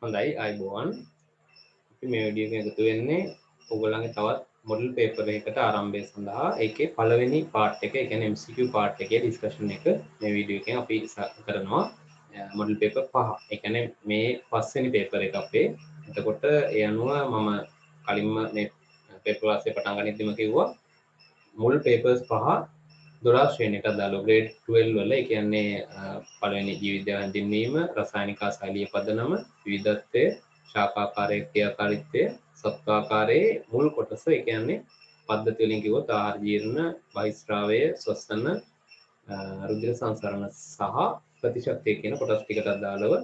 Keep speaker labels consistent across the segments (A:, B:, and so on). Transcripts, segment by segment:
A: හොඳයි අයිබෝවන් අපි මේ වීඩියෝ එක එකතු වෙන්නේ ඔයගොල්ලන්ගේ තවත් මොඩල් පේපර් එකකට ආරම්භය සඳහා ඒකේ පළවෙනි පාර්ට් එක ඒ කියන්නේ MCQ පාර්ට් එකේ ඩිස්කෂන් එක මේ වීඩියෝ එකෙන් අපි කරනවා මොඩල් පේපර් 5 ඒ කියන්නේ මේ පස්වෙනි පේපර් එක අපේ එතකොට ඒ අනුව මම කලින්ම මේ පේපර් ක්ලාස් එක පටන් ගනිද්දිම කිව්වා මුල් පේපර්ස් 5 12 ශ්‍රේණියට අදාළ ග්‍රේඩ් 12 වල ඒ කියන්නේ පළවෙනි ජීවිත හැඳින්වීම රසායනික ශෛලිය පදනම විවිධත්වය ශාකාකාරයේ ක්‍රියාකාරීත්වය සත්වාකාරයේ මුල් කොටස ඒ කියන්නේ පද්ධති වලින් කිව්වොත් ආහාර ජීර්ණ බහිස්රාවය ශ්වසන රුධිර සංසරණ සහ ප්‍රතිශක්තිය කියන කොටස් ටිකට අදාළව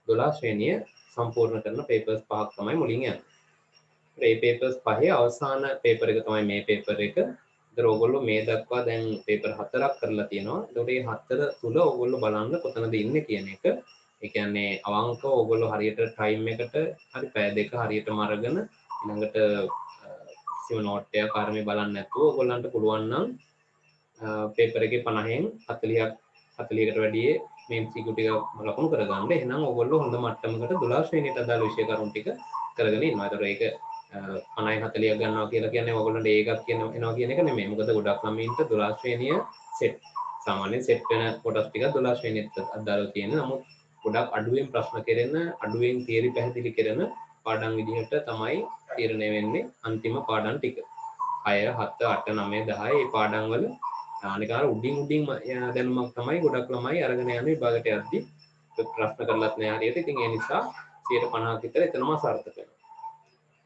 A: 12 ශ්‍රේණිය සම්පූර්ණ කරන පේපර්ස් 5ක් තමයි මුලින් යන්නේ. මේ පේපර්ස් 5 අවසාන පේපර් එක තමයි මේ පේපර් එක. ඒතර ඕගොල්ලෝ මේ දක්වා දැන් පේපර් 4ක් කරලා තියෙනවා. ඒතකොට මේ 4 තුල ඕගොල්ලෝ බලන්න කොතනද ඉන්නේ කියන එක. ඒ කියන්නේ අවංකව ඕගොල්ලෝ හරියට ටයිම් එකට හරි පැය දෙක හරියටම අරගෙන ඊළඟට කිසිම නෝට් එකක් ආරමේ බලන්න නැතුව ඕගොල්ලන්ට පුළුවන් නම් පේපර් එකේ 50න් 40කට වැඩි මේ MCQ ටික ලකුණු කරගන්න. එහෙනම් ඕගොල්ලෝ හොඳ මට්ටමකට 12 ශ්‍රේණියට අදාළ විෂය කරුණු ටික කරගෙන ඉන්නවා. ඒතර ඒක 50න් 40ක් ගන්නවා කියලා කියන්නේ ඕගොල්ලන්ට ඒකක් එනවා කියන එක නෙමෙයි. මොකද ගොඩක් ළමයින්ට 12 ශ්‍රේණිය සෙට් සාමාන්‍යයෙන් සෙට් වෙන කොටස් ටික 12 ශ්‍රේණියට අදාළව තියෙන. නමුත් ගොඩක් අඩුවෙන් ප්‍රශ්න කෙරෙන අඩුවෙන් තියරි පැහැදිලි කරන පාඩම් විදිහට තමයි තීරණය වෙන්නේ අන්තිම පාඩම් ටික. 6 7 8 9 10 මේ පාඩම් වල අනිකාර උඩින් දැනුමක් තමයි ගොඩක් ළමයි අරගෙන යන විභාගයට යද්දී ප්‍රශ්න කරලත් නෑ හරියට. ඉතින් ඒ නිසා 50ක් විතර එතනම සාර්ථක වෙනවා.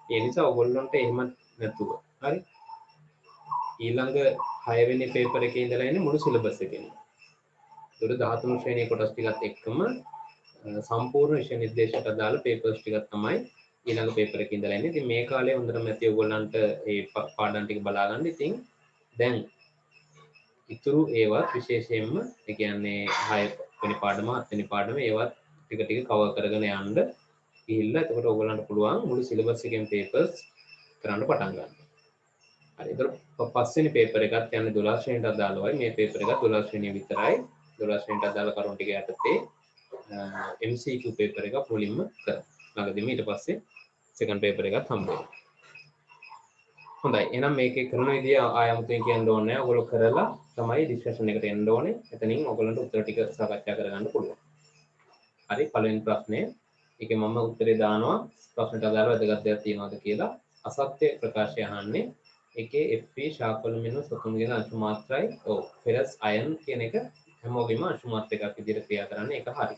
A: ඒ නිසා ඔයගොල්ලන්ට එහෙම නැතුව හරි ඊළඟ 6 වෙනි පේපර් එකේ ඉඳලා එන්නේ මුළු සිලබස් එකේම. ඒතර 13 ශ්‍රේණියේ කොටස් ටිකත් එක්කම සම්පූර්ණ විෂය නිර්දේශයට අදාළ පේපර්ස් ටිකක් තමයි ඊළඟ පේපර් එකේ ඉඳලා එන්නේ. ඉතින් මේ කාලේ හොඳටම ඇති ඔයගොල්ලන්ට මේ පාඩම් ටික බලා ගන්න. ඉතින් දැන් ඉතුරු ඒවත් විශේෂයෙන්ම ඒ කියන්නේ 6 වෙනි පාඩම 7 වෙනි පාඩම ඒවත් ටික ටික කවර් කරගෙන යන්න ගිහිල්ලා එතකොට ඔයගොල්ලන්ට පුළුවන් මුළු සිලබස් එකෙන් පේපර්ස් කරන්න පටන් ගන්න. හරි. ඒතර පස්වෙනි පේපර් එකත් යන්නේ 12 ශ්‍රේණියට අදාළවයි. මේ පේපර් එක 12 ශ්‍රේණිය විතරයි. 12 ශ්‍රේණියට අදාළ කරුණු ටික යටතේ MCQ පේපර් එක මුලින්ම කරා. ළඟදීම ඊට පස්සේ සෙකන්ඩ් පේපර් එකත් හම්බ වෙනවා. හොඳයි. එහෙනම් මේකේ කරන විදිය ආයමුතුන් කියන්න ඕනේ නැහැ. ඔයගොල්ලෝ කරලා තමයි ඩිස්කෂන් එකට එන්න ඕනේ. එතනින් ඔයගොල්ලන්ට උත්තර ටික සාකච්ඡා කරගන්න පුළුවන්. හරි. පළවෙනි ප්‍රශ්නේ. ඒකේ මම උත්තරේ දානවා. ප්‍රශ්නට අදාළව වැදගත් දෙයක් තියෙනවද කියලා. අසත්‍ය ප්‍රකාශය අහන්නේ. ඒකේ Fe ශාකවල මෙන්න සතුන්ගෙන අංශු මාත්‍රයි. ඔව්. ෆෙරස් අයන් කියන එක හැමෝගෙම අංශු මාත්‍රයක් විදිහට ක්‍රියා කරන්නේ. ඒක හරි.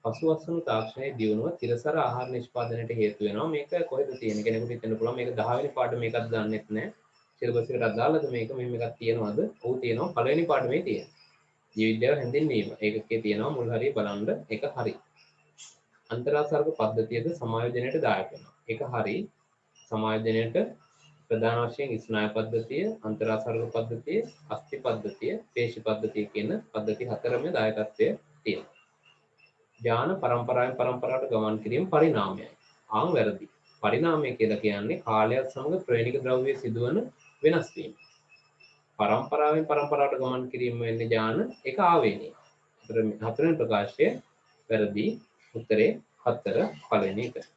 A: පසුවස්සුණු තාක්ෂණයේ දියුණුව තිරසර ආහාර නිෂ්පාදනයට හේතු වෙනවා. මේක කොහෙද තියෙන්නේ? කෙනෙකුට හිතන්න පුළුවන් මේක 10 වෙනි පාඩම මේකක් දන්නෙත් නැහැ. සිලබස් එකට අදාළද මේක මෙහෙම එකක් තියෙනවද? ඔව් තියෙනවා. පළවෙනි පාඩමේ තියෙනවා. ජීවිද්‍යාව හැඳින්වීම. ඒකකේ තියෙනවා මුල් හරිය බලන්න. ඒක හරි. අන්තරාසර්ග පද්ධතියද සමායෝජනයට දායක වෙනවා. ඒක හරි. සමායෝජනයට ප්‍රධාන වශයෙන් ස්නායු පද්ධතිය, අන්තරාසර්ග පද්ධතිය, අස්ථි පද්ධතිය, පේශි පද්ධතිය කියන පද්ධති හතරම දායකත්වය තියෙනවා. ඥාන පරම්පරාවෙන් පරම්පරාවට ගමන් කිරීම පරිණාමයයි. ආන් වැරදි. පරිණාමය කියලා කියන්නේ කාලයත් සමග ප්‍රේණික ද්‍රව්‍යයේ සිදුවන වෙනස් වීම. පරම්පරාවෙන් පරම්පරාවට ගමන් කිරීම වෙන්නේ ඥාන ඒක ආවේනික. හතරවෙනි ප්‍රකාශය වැරදි. උත්තරේ 4 පළවෙනි එක.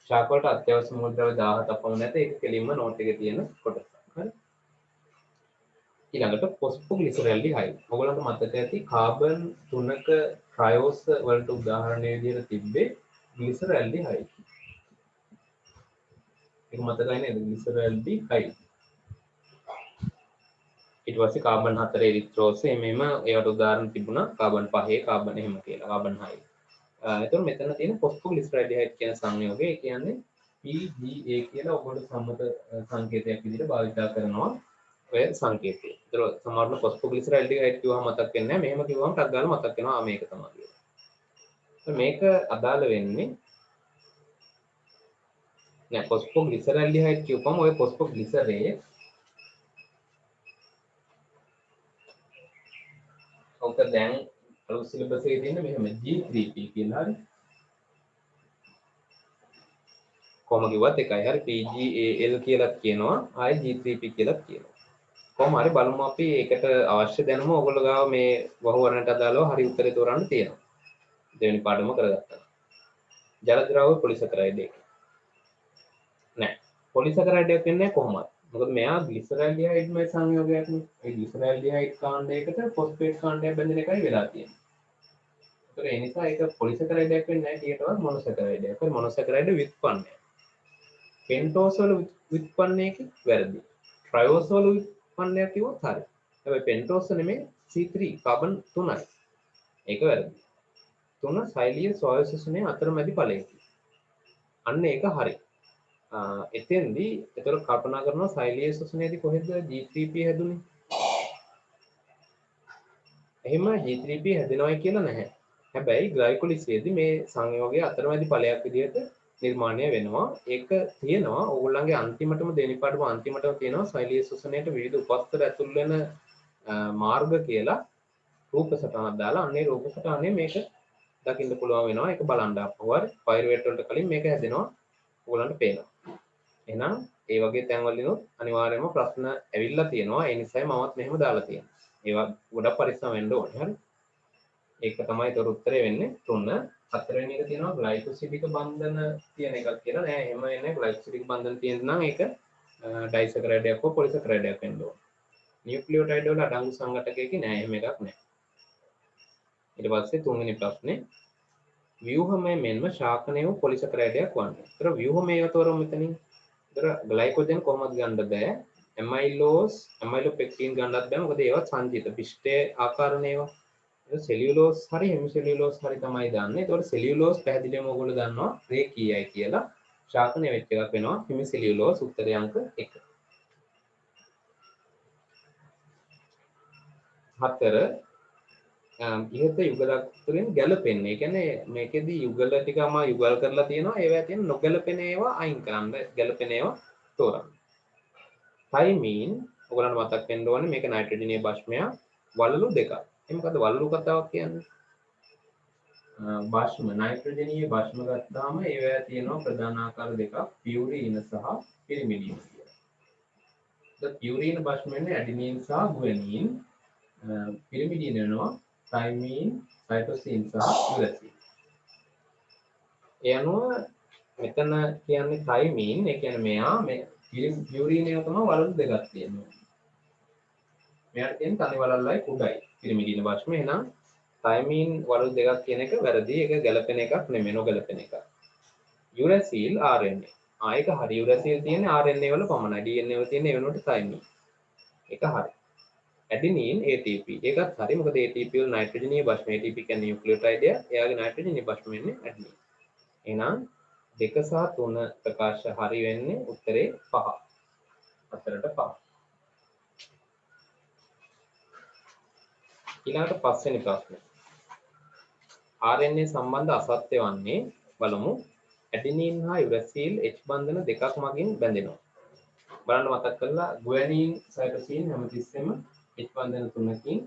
A: ශාක වලට අත්‍යවශ්‍ය මූල ද්‍රව්‍ය 17ක් පමණ නැත. ඒක කෙලින්ම නෝට් එකේ තියෙන කොටස. හරි. ඊළඟට ෆොස්ෆෝග්ලිසරැල්ඩිහයිඩ්. ඔයගොල්ලන්ට මතක ඇති කාබන් 3ක ට්‍රයෝස් වලට උදාහරණයක් විදිහට තිබ්බේ ග්ලිසරැල්ඩිහයිඩ්. ඒක මතකයි නේද? ග්ලිසරැල්ඩිහයිඩ්. ඊට පස්සේ කාබන් 4 එරිත්‍රෝස් එමෙම ඒවට උදාහරණ තිබුණා. කාබන් 5 කාබන් එහෙම කියලා. කාබන් 6. එතකොට මෙතන තියෙන ෆොස්ෆෝග්ලිසරැල්ඩිහයිඩ් කියන සංයෝගය ඒ කියන්නේ PGA කියලා ඔයගොල්ලෝ සම්මත සංකේතයක් විදිහට භාවිත කරනවා. ඔය සංකේතය. ඒතර සමහරවිට ෆොස්ෆෝග්ලිසරැල්ඩිහයිඩ් කිව්වම මතක් වෙන්නේ නැහැ. මෙහෙම කිව්වම ටක් ගාලා මතක් වෙනවා. මේක තමයි කියලා. මේක අදාළ වෙන්නේ නෑ ෆොස්ෆෝග්ලිසරැල්ඩිහයිඩ් කියපුවම ඔය ෆොස්ෆෝග්ලිසරේ ඔක දැන් අලුත් සිලබස් එකේ තියෙන මෙහෙම G3P කියලා හරි. කොහොම කිව්වත් එකයි හරි PGAL කියලා කියනවා. ආයි G3P කියලා කියනවා. කොහොම හරි බලමු අපි ඒකට අවශ්‍ය දැනුම ඔයගොල්ලෝ ගාව මේ වහුවරණට අදාළව හරි උත්තරේ තෝරන්න තියෙනවා. දෙවෙනි පාඩම කරගත්තා. ජල ද්‍රව්‍ය පොලිසැකරයිඩ් එක නෑ පොලිසැකරයිඩ් එක වෙන්නේ කොහොමද මොකද මෙයා ග්ලිසරල්ඩිහයිඩ්මයි සංයෝගයක් නේ ඒ ග්ලිසරල්ඩිහයිඩ් කාණ්ඩයකට ෆොස්ෆේට් කාණ්ඩයක් බැඳෙන එකයි වෙලා තියෙන්නේ ඒතර ඒ නිසා ඒක පොලිසැකරයිඩ් එකක් වෙන්නේ නැහැ ඊටවත් මොනොසැකරයිඩ් එකක් මොනොසැකරයිඩ් ව්‍යුත්පන්නය පෙන්ටෝස් වල ව්‍යුත්පන්නයක වැරදි ට්‍රයෝස් වල ව්‍යුත්පන්නයක් කිව්වොත් හරි හැබැයි පෙන්ටෝස් නෙමෙයි C3 කාබන් 3යි ඒක වැරදි 3 සෛලීය සෝය ශෝෂණයේ අතරමැදි ඵලයකි අන්න ඒක හරි එතෙන්දී ඒතර කල්පනා කරනවා සෛලීය ශෝෂණයේදී කොහෙද G3P හැදුනේ එහෙම G3P හැදෙනවයි කියලා නැහැ හැබැයි ග්ලයිකොලිසිසේදී මේ සංයෝගය අතරමැදි ඵලයක් විදිහට නිර්මාණය වෙනවා ඒක තියෙනවා ඕගොල්ලන්ගේ අන්තිමටම දෙවෙනි පාඩම අන්තිමටම තියෙනවා සෛලීය ශෝෂණයට විවිධ උපස්තර ඇතුල් වෙන මාර්ග කියලා රූප සටහනක් දාලා අන්නේ රූප සටහනේ මේක දකින්න පුළුවන් වෙනවා ඒක බලන්න අපුවර පයිරුවේට් වලට කලින් මේක හැදෙනවා ඕගොල්ලන්ට පේනවා එහෙනම් ඒ වගේ තැන්වලිනුත් අනිවාර්යයෙන්ම ප්‍රශ්න ඇවිල්ලා තියෙනවා ඒ නිසායි මමත් මෙහෙම දාලා තියෙන්නේ ඒවා ගොඩක් පරිස්සම් වෙන්න ඕනේ හරි ඒක තමයි ඒතර උත්තරේ වෙන්නේ 3 හතරවෙනි එක තියෙනවා ග්ලයිකෝසිඩික බන්ධන තියෙන එකක් කියලා නෑ එහෙම එන්නේ ග්ලයිකෝසිඩික බන්ධන තියෙන නම් ඒක ඩයිසැකරයිඩයක් හෝ පොලිසැකරයිඩයක් වෙන්න ඕන නියුක්ලියෝටයිඩ් වල අඩංගු සංඝටකයක නෑ එහෙම එකක් නෑ ඊට පස්සේ තුන්වෙනි ප්‍රශ්නේ ව්‍යුහමය මෙන්ම ශාකනය වූ පොලිසැකරයිඩයක් වන්නේ. ඒතර ව්‍යුහමය තෝරමු මෙතනින්. ඒතර ග්ලයිකෝජන් කොහොමද ගන්න බෑ? ඇමයිලෝපෙක්ටින් ගන්නත් බෑ. මොකද ඒවා සංජිත පිෂ්ඨයේ ආකාරණ ඒවා. ඒක සෙලියුලෝස් හරි හෙමිසෙලියුලෝස් හරි තමයි දාන්නේ. ඒතකොට සෙලියුලෝස් පැහැදිලිවම ඔයගොල්ලෝ දන්නවා රේඛීයයි කියලා. ශාකනය වෙච්ච එකක් වෙනවා හෙමිසෙලියුලෝස් උත්තරය අංක 1. 4 ඉහත යුගලක් තුළින් ගැලපෙන්නේ. ඒ කියන්නේ මේකෙදි යුගල ටිකම යුගල් කරලා තියෙනවා. ඒවා තියෙන නොගැලපෙන ඒවා අයින් කරන්න. ගැලපෙන ඒවා තෝරන්න. තයිමීන් ඔයගලන්ට මතක් වෙන්න ඕනේ මේක නයිට්‍රජනීය භස්මය වලලු දෙකක්. ඒ මොකද වලලු කතාවක් කියන්නේ? භස්ම නයිට්‍රජනීය භස්ම ගත්තාම ඒවා තියෙනවා ප්‍රධාන ආකාර දෙකක්. පියුරීන සහ පිරිමිඩීන් කියලා. පියුරීන භස්ම වෙන්නේ ඇඩිනීන් සහ ගුවනින්. පිරිමිඩීන වෙනවා තයිමීන් සයිටෝසින් සහ යුරසින්. ඒ අනුව මෙතන කියන්නේ තයිමීන් ඒ කියන්නේ මෙයා මේ පියුරීන එක තමයි වලලු දෙකක් තියෙනවා. මෙයාට තියෙන තනි වලල්ලයි කුඩයි පිරිමිඩීන භස්ම. එහෙනම් තයිමීන් වලලු දෙකක් කියන එක වැරදි. ඒක ගැලපෙන එකක් නෙමෙයි නොගැලපෙන එකක්. යුරසිල් RNA. ඒක හරි. යුරසිල් තියෙන්නේ RNA වල පමණයි. DNA වල තියෙන්නේ ඒ වෙනුවට තයිමීන්. ඒක හරි. ඇඩිනීන් ATP ඒකත් හරි මොකද ATP වල නයිට්‍රජනීය භස්ම ATP කියන්නේ නියුක්ලියෝටයිඩය එයාගේ නයිට්‍රජනීය භස්ම වෙන්නේ ඇඩිනීන් එහෙනම් 2 සහ 3 ප්‍රකාශ හරි වෙන්නේ උත්තරේ 5 4ට 5 ඊළඟට පස්වෙනි ප්‍රශ්නේ RNA සම්බන්ධ අසත්‍ය වන්නේ බලමු ඇඩිනීන් හා යුරසිල් H බන්ධන දෙකක් මගින් බැඳෙනවා බලන්න මතක් කරලා ගුවනින් සයිටෝසින් හැමතිස්සෙම H බන්ධන තුනකින්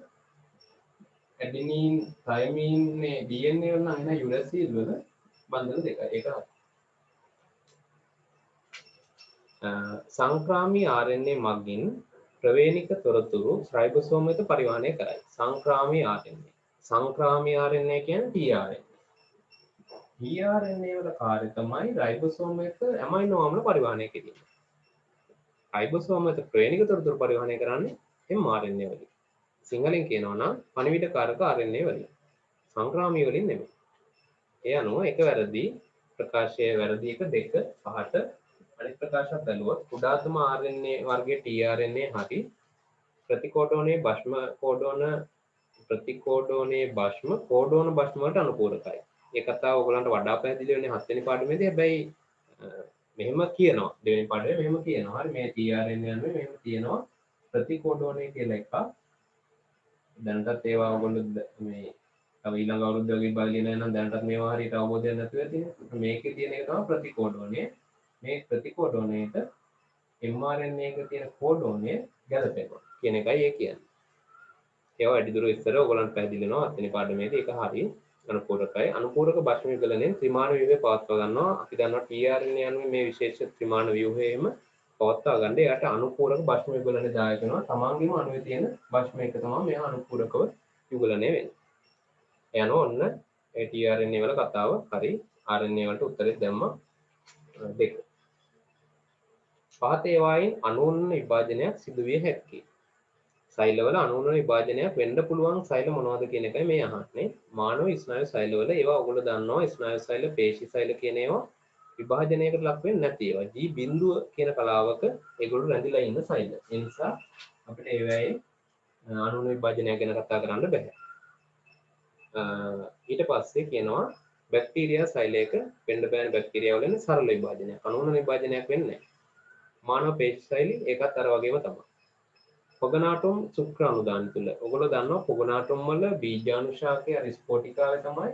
A: ඇඩිනීන් තයිමීන් නේ DNA වල නම් එන යුරසිල් වල බන්ධන දෙකයි ඒක හරි සංක්‍රාමී RNA මගින් ප්‍රවේණික තොරතුරු රයිබෝසෝම වෙත පරිවහනය කරයි සංක්‍රාමී RNA කියන්නේ tRNA වල කාර්යය තමයි රයිබෝසෝම වෙත ඇමයිනෝ ආම්ල පරිවහනය කිරීම රයිබෝසෝම වෙත ප්‍රවේණික තොරතුරු පරිවහනය කරන්නේ mRNA වලින් සිංහලෙන් කියනවා නම් පණිවිඩකාරක RNA වලින් සංක්‍රාමී වලින් නෙමෙයි. ඒ අනුව එක වැරදි ප්‍රකාශය වැරදි එක දෙක පහට අනිත් ප්‍රකාශයක් බැලුවොත් කුඩාතම RNA වර්ගයේ tRNA හරි ප්‍රතිකෝඩෝනයේ භස්ම කෝඩෝන භස්ම වලට අනුකූලකයි. ඒ කතාව ඔයගලන්ට වඩා පැහැදිලි වෙන්නේ 7 වෙනි පාඩමේදී. හැබැයි මෙහෙම කියනවා දෙවෙනි පාඩමේ මෙහෙම කියනවා. හරි මේ tRNA යන්නේ මෙහෙම තියෙනවා ප්‍රතිකෝඩෝනයේ කියලා එකක්. දැනටත් ඒවා ඔයගොල්ලෝ මේ තව ඊළඟ අවුරුද්ද වගේ බලගෙන යනවා දැනටත් මේවා හරියට අවබෝධයක් නැතුව ඇතිනේ. මේකේ තියෙන එක තමයි ප්‍රතිකෝඩෝනය. මේ ප්‍රතිකෝඩෝනයේට mRNA එක තියෙන කෝඩෝනය ගැලපෙනවා කියන එකයි ඒ කියන්නේ. ඒවා වැඩිදුර ඉස්සර ඔයගොල්ලන්ට පැහැදිලි වෙනවා 7 වෙනි පාඩමේදී ඒක හරියි. අනුපූරකයි. අනුපූරක භස්ම විකලනයෙන් ත්‍රිමාණ ව්‍යුහය පවත්වා ගන්නවා. අපි දන්නවා tRNA යනුවේ මේ විශේෂ ත්‍රිමාණ ව්‍යුහයේම පවත්වා ගන්න එයාට අනුපූරක භස්ම යුගලනය දායක වෙනවා. තමන්ගේම අණුවේ තියෙන භස්ම එක තමයි මෙයා අනුපූරකව යුගලනය වෙන්නේ. ඒ අනුව ඔන්න ඒ tRNA වල කතාව හරි RNA වලට උත්තරේ දැම්ම දෙක. පහත ඒවායින් අණු විභාජනයක් සිදු විය හැකියි. සෛලවල අණු විභාජනයක් වෙන්න පුළුවන් සෛල මොනවද කියන එකයි මේ අහන්නේ. මානව ස්නායු සෛලවල ඒවා ඔයගොල්ලෝ දන්නවා ස්නායු සෛල, පේශි සෛල කියන ඒවා විභාජනයකට ලක් වෙන්නේ නැති ඒවා. G බිඳුව කියන කලාවක ඒගොල්ලෝ රැඳිලා ඉන්න සෛල. ඒ නිසා අපිට ඒවායේ අණු විභාජනය ගැන කතා කරන්න බෑ. ඊට පස්සේ කියනවා බැක්ටීරියා සෛලයක වෙන්න බෑන බැක්ටීරියා වල සරල විභාජනයක්. අණු විභාජනයක් වෙන්නේ නැහැ. මානව පේශි සෛල ඒකත් අර වගේම තමයි. පොගනාටුම් ශුක්‍රාණු දාන තුල ඔයගොල්ලෝ දන්නවා පොගනාටුම් වල බීජාණු ශාකය අර ස්පොටිකාවේ තමයි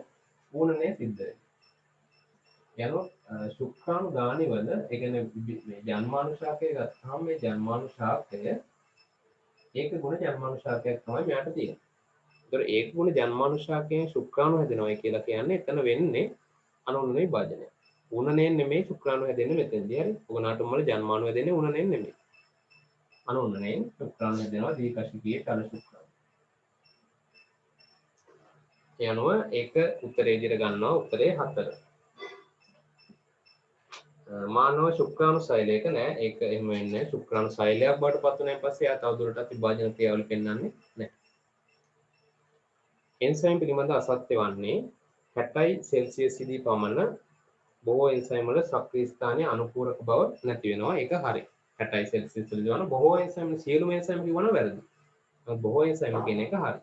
A: පූර්ණණය සිද්ධ වෙන්නේ. යනොත් ශුක්‍රාණු දානි වල ඒ කියන්නේ මේ ජන්මාණු ශාකය ගත්තාම මේ ජන්මාණු ශාකය ඒක ගුණ ජන්මාණු ශාකයක් තමයි මෙයාට තියෙන්නේ. ඒතර ඒක ගුණ ජන්මාණු ශාකයෙන් ශුක්‍රාණු හැදෙනවා කියලා කියන්නේ එතන වෙන්නේ අනුන්ව විභාජනය. උණනෙන් නෙමෙයි ශුක්‍රාණු හැදෙන්නේ මෙතෙන්දී හරි. පොගනාටුම් වල ජන්මාණු හැදෙන්නේ උණනෙන් නෙමෙයි. අනුන්වයෙන් ශුක්‍රාණු හැදෙනවා දීකශිකයේ තල ශුක්‍රාණු. ඒ අනුව ඒක උත්තරේ විදිහට ගන්නවා උත්තරේ 4. මානව ශුක්‍රාණු සෛලයක නෑ ඒක එහෙම වෙන්නේ නැහැ. ශුක්‍රාණු සෛලයක් බවට පත් වුණාන් පස්සේ ආ තවදුරටත් විභාජන ක්‍රියාවල පෙන්වන්නේ නැහැ. එන්සයිම් පිළිබඳ අසත්‍ය වන්නේ 60 සෙල්සියස්දී පමණ බොහෝ එන්සයිම් වල සක්‍රීය ස්ථානයේ අනුපූරක බව නැති වෙනවා. ඒක හරි. 60 සෙල්සියස් වල දිවන බොහෝ එන්සයිම් සියලුම එන්සයිම් කියවන වැරදි. බොහෝ එන්සයිම් කියන එක හරි.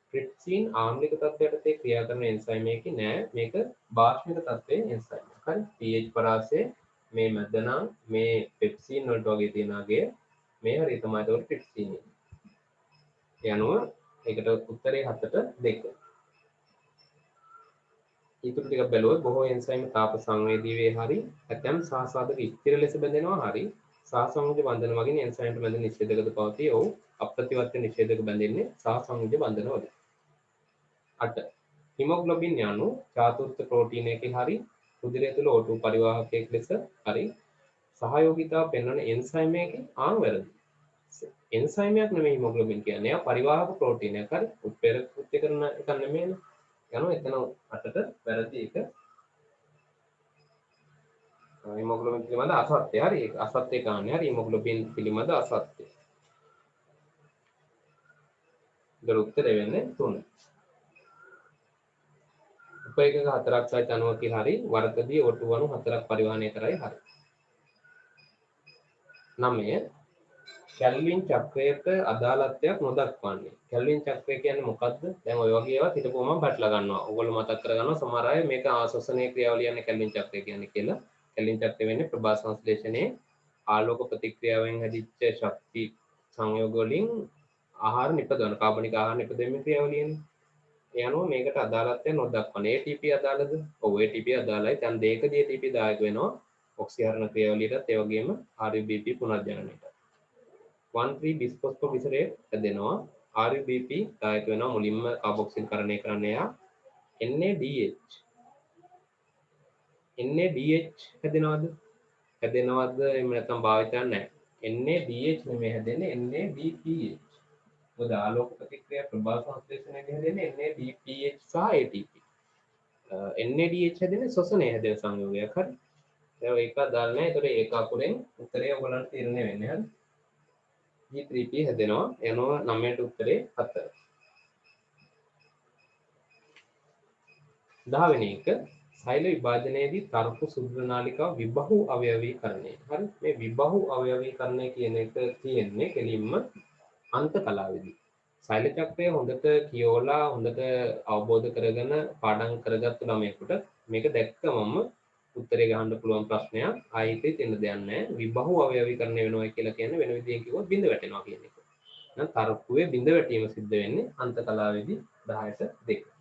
A: ට්‍රිප්සින් ආම්ලික තත්ත්වයට ක්‍රියා කරන එන්සයිම් එකක් නෑ. මේක බාෂ්මික තත්ත්වයේ එන්සයිම්. හරි. pH පරාසය මේ මැද නම් මේ පෙප්සින් වලට වගේ තියෙන අගේ මේ හරිය තමයි ඒකට ට්‍රිප්සින්. ඒ අනුව ඒකට උත්තරේ 7ට 2. ඊටු ටික බැලුවොත් බොහෝ එන්සයිම් තාප සංවේදී වේ හරි ඇතැම් සාසාධක ස්ථිර ලෙස බැඳෙනවා හරි සාසංයුජ බන්ධන වගේ එන්සයිම්ට බැඳෙන නිෂේධකද පවතී. ඔව් අප්‍රතිවර්ත නිෂේධක බැඳෙන්නේ සාසංයුජ බන්ධන වල. 8 හිමොග්ලොබින් යනු චාතුර්ථ ප්‍රෝටීන් එකේ හරි රුධිරය තුළ O2 පරිවාහකයක් ලෙස හරි සහයෝගීතාව පෙන්වන එන්සයිම් එකේ වැරදි. එන්සයිම් එකක් නෙමෙයි හිමොග්ලොබින් කියන්නේ. ඒවා පරිවාහක ප්‍රෝටීන් එකක් හරි උත්ප්‍රේරක කෘත්‍ය කරන එකක් නෙමෙයිනේ. යනවා එතන 8ට වැරදි එක. හිමොග්ලොබින් පිළිබඳ අසත්‍ය හරි ඒක අසත්‍ය කාණ්ඩය හරි හිමොග්ලොබින් පිළිබඳ අසත්‍ය. ඒතර උත්තරය වෙන්නේ 3. උපයකක 4ක් සහිත අණුව කියලා හරි වර්ගදී O2 අණු 4ක් පරිවහනය කරයි හරි. 9 කැල්වින් චක්‍රයට අදාළත්වයක් නොදක්වන්නේ. කැල්වින් චක්‍රය කියන්නේ මොකද්ද? දැන් ඔය වගේ ඒවා හිතපුවම බටලා ගන්නවා. ඔයගොල්ලෝ මතක් කරගන්නවා සමහර අය මේක ආශ්වාසනීය ක්‍රියාවලිය යන්නේ කැල්වින් චක්‍රය කියන්නේ කියලා. කැල්වින් චක්‍රය වෙන්නේ ප්‍රභා සංශ්ලේෂණයේ ආලෝක ප්‍රතික්‍රියාවෙන් හැදිච්ච ශක්ති සංයෝග වලින් ආහාර නිපදවන කාබනික ආහාර නිපදවීමේ ක්‍රියාවලියනේ. ඒ අනුව මේකට අදාළත්වය නොදක්වන්නේ. ATP අදාළද? ඔව් ATP අදාළයි. දැන් දෙකදී ATP දායක වෙනවා ඔක්සිහරණ ක්‍රියාවලියටත් ඒ වගේම RUBP පුනර්ජනනයට. 1,3 බිස්ෆොස්ෆෝග්ලිසරේට් හැදෙනවා. RUBP දායක වෙනවා මුලින්ම කාබොක්සිල් කරණය කරන්න එයා. NADH හැදෙනවද? හැදෙනවද? එහෙම නැත්නම් භාවිතයක් නැහැ. NADH නෙමෙයි හැදෙන්නේ NADPH. මොකද ආලෝක ප්‍රතික්‍රියා ප්‍රභා සංශ්ලේෂණයේදී හැදෙන්නේ NADPH සහ ATP. NADH හැදෙන්නේ ශ්වසනය හැදෙන සංයෝගයක් හරි. ඒක අදාළ නැහැ. ඒතකොට ඒක අකුරෙන් උත්තරේ ඔයගලන්ට තීරණය වෙන්නේ හරි. G3P හැදෙනවා. එනවා 9ට උත්තරේ 4. 10 වෙනි එක සෛල විභාජනයේදී තර්ක සුද්ධ නාලිකාව විබහු අවයවීකරණය. හරි. මේ විබහු අවයවීකරණය කියන එක තියෙන්නේ කෙලින්ම අන්ත කලාවේදී. සෛල චක්‍රය හොඳට කියවලා හොඳට අවබෝධ කරගෙන පාඩම් කරගත්තු ළමයෙකුට මේක දැක්කමම උත්තරේ ගහන්න පුළුවන් ප්‍රශ්නයක්. ආයෙත් එන්න දෙයක් නැහැ. විබහු අවයවීකරණය වෙනවා කියලා කියන්නේ වෙන විදිහකින් කිව්වොත් බිඳ වැටෙනවා කියන එක. නම් තර්කුවේ බිඳ වැටීම සිද්ධ වෙන්නේ අන්ත කලාවේදී 10ට 2.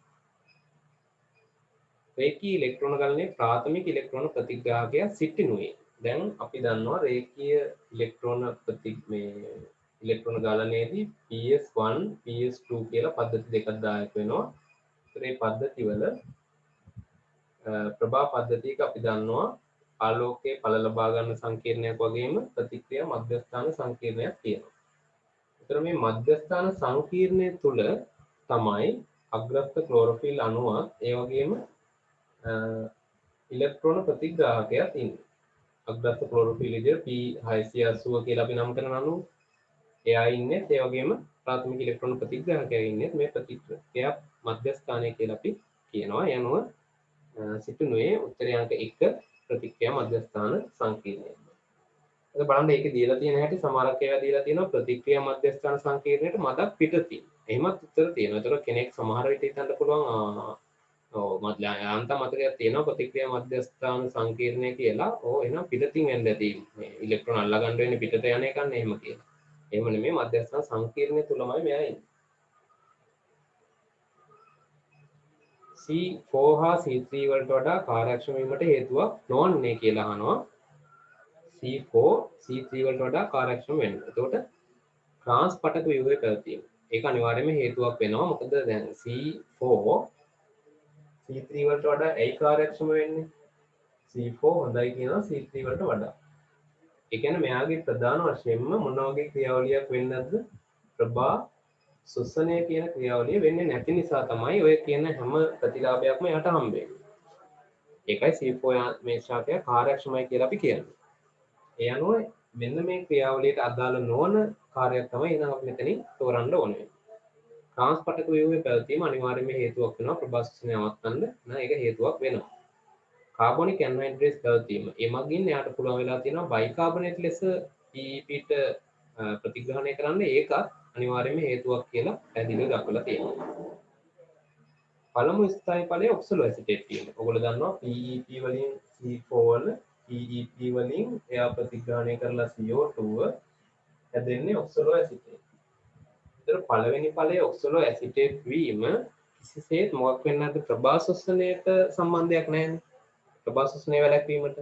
A: රේඛීය ඉලෙක්ට්‍රෝන ගලනයේ ප්‍රාථමික ඉලෙක්ට්‍රෝන ප්‍රතිග්‍රාහකය සිටිනුවේ. දැන් අපි දන්නවා රේඛීය ඉලෙක්ට්‍රෝන ඉලෙක්ට්‍රෝන ගලනයේදී PS1 PS2 කියලා පද්ධති දෙකක් දායක වෙනවා. ඒ පද්ධතිවල ප්‍රභා පද්ධතියක අපි දන්නවා ආලෝකයේ ඵල ලබා ගන්න සංකීර්ණයක් වගේම ප්‍රතික්‍රියා මධ්‍යස්ථාන සංකීර්ණයක් තියෙනවා. ඒතර මේ මධ්‍යස්ථාන සංකීර්ණය තුල තමයි අග්‍රස්ත ක්ලෝරොෆිල් අණුව ඒ වගේම ඉලෙක්ට්‍රෝන ප්‍රතිග්‍රාහකයක් ඉන්නේ. අග්‍රස්ත ක්ලෝරොෆිල් විදියට P680 කියලා අපි නම් කරන අණු එයා ඉන්නේ ඒ වගේම ප්‍රාථමික ඉලෙක්ට්‍රෝන ප්‍රතිග්‍රාහකයා ඉන්නේ මේ ප්‍රතික්‍රියා මධ්‍යස්ථානය කියලා අපි කියනවා. යනුව සිතුනුවේ උත්තරේ අංක 1 ප්‍රතික්‍රියා මධ්‍යස්ථාන සංකීර්ණය. ඒක බලන්න ඒකේ දීලා තියෙන හැටි සමහරක් ඒවා දීලා තියෙනවා ප්‍රතික්‍රියා මධ්‍යස්ථාන සංකීර්ණයට මදක් පිටතින්. එහෙමත් උත්තර තියෙනවා. ඒතකොට කෙනෙක් සමහර විට හිතන්න පුළුවන් ඔව් යාන්තම් මතකයක් තියෙනවා ප්‍රතික්‍රියා මධ්‍යස්ථාන සංකීර්ණය කියලා. ඕ එහෙනම් පිටතින් එන්න ඇති මේ ඉලෙක්ට්‍රෝන අල්ලා ගන්න වෙන්නේ පිටත යන එක නේ එහෙම කියලා. එහෙම නෙමෙයි මධ්‍යස්ථාන සංකීර්ණය තුලමයි මෙයා ඉන්නේ. C4 හා C3 වලට වඩා කාර්යක්ෂම වීමට හේතුවක් නොවන්නේ කියලා අහනවා. C4 C3 වලට වඩා කාර්යක්ෂම වෙන්න. එතකොට ට්‍රාන්ස් පටක ව්‍යුහය පැවතීම. ඒක අනිවාර්යයෙන්ම හේතුවක් වෙනවා. මොකද දැන් C4 C3 වලට වඩා ඇයි කාර්යක්ෂම වෙන්නේ? C4 හොඳයි කියනවා C3 වලට වඩා. ඒ කියන්නේ මෙයාගේ ප්‍රධාන වශයෙන්ම මොන වගේ ක්‍රියාවලියක් වෙන්නද? ප්‍රභා සුසනය කියන ක්‍රියාවලිය වෙන්නේ නැති නිසා තමයි ඔය කියන හැම ප්‍රතිලාභයක්ම යට හම්බෙන්නේ. ඒකයි C4 මේ ශාකය කාර්යක්ෂමයි කියලා අපි කියන්නේ. ඒ අනුව මෙන්න මේ ක්‍රියාවලියට අදාළ නොවන කාර්යයක් තමයි එහෙනම් අපි මෙතනින් තෝරන්න ඕනේ. ට්‍රාන්ස්පටක ව්‍යුහයේ පැවතීම අනිවාර්යයෙන්ම හේතුවක් වෙනවා ප්‍රභා සුසනය නවත්තන්න. නේද? ඒක හේතුවක් වෙනවා. කාබොනික් ඇන්හයිඩ්‍රේට් පැවතීම. ඒ මගින් එයාට පුළුවන් වෙලා තියෙනවා බයිකාබනේට් ලෙස PEP ප්‍රතිග්‍රහණය කරන්න ඒකත් අනිවාර්යයෙන්ම හේතුවක් කියලා පැහැදිලිව දක්වලා තියෙනවා. පළමු ස්ථායි ඵලයේ ඔක්සලෝ ඇසිටේට් තියෙනවා. ඔයගොල්ලෝ දන්නවා PEP වලින් C4 වල PEP වලින් එයා ප්‍රතිග්‍රහණය කරලා CO2 හැදෙන්නේ ඔක්සලෝ ඇසිටේට්. ඒතර පළවෙනි ඵලයේ ඔක්සලෝ ඇසිටේට් වීම කිසිසේත් මොකක් වෙන්නද ප්‍රභා ශ්වසනයට සම්බන්ධයක් නැහැ. ප්‍රභා ශ්වසනය වැළැක්වීමට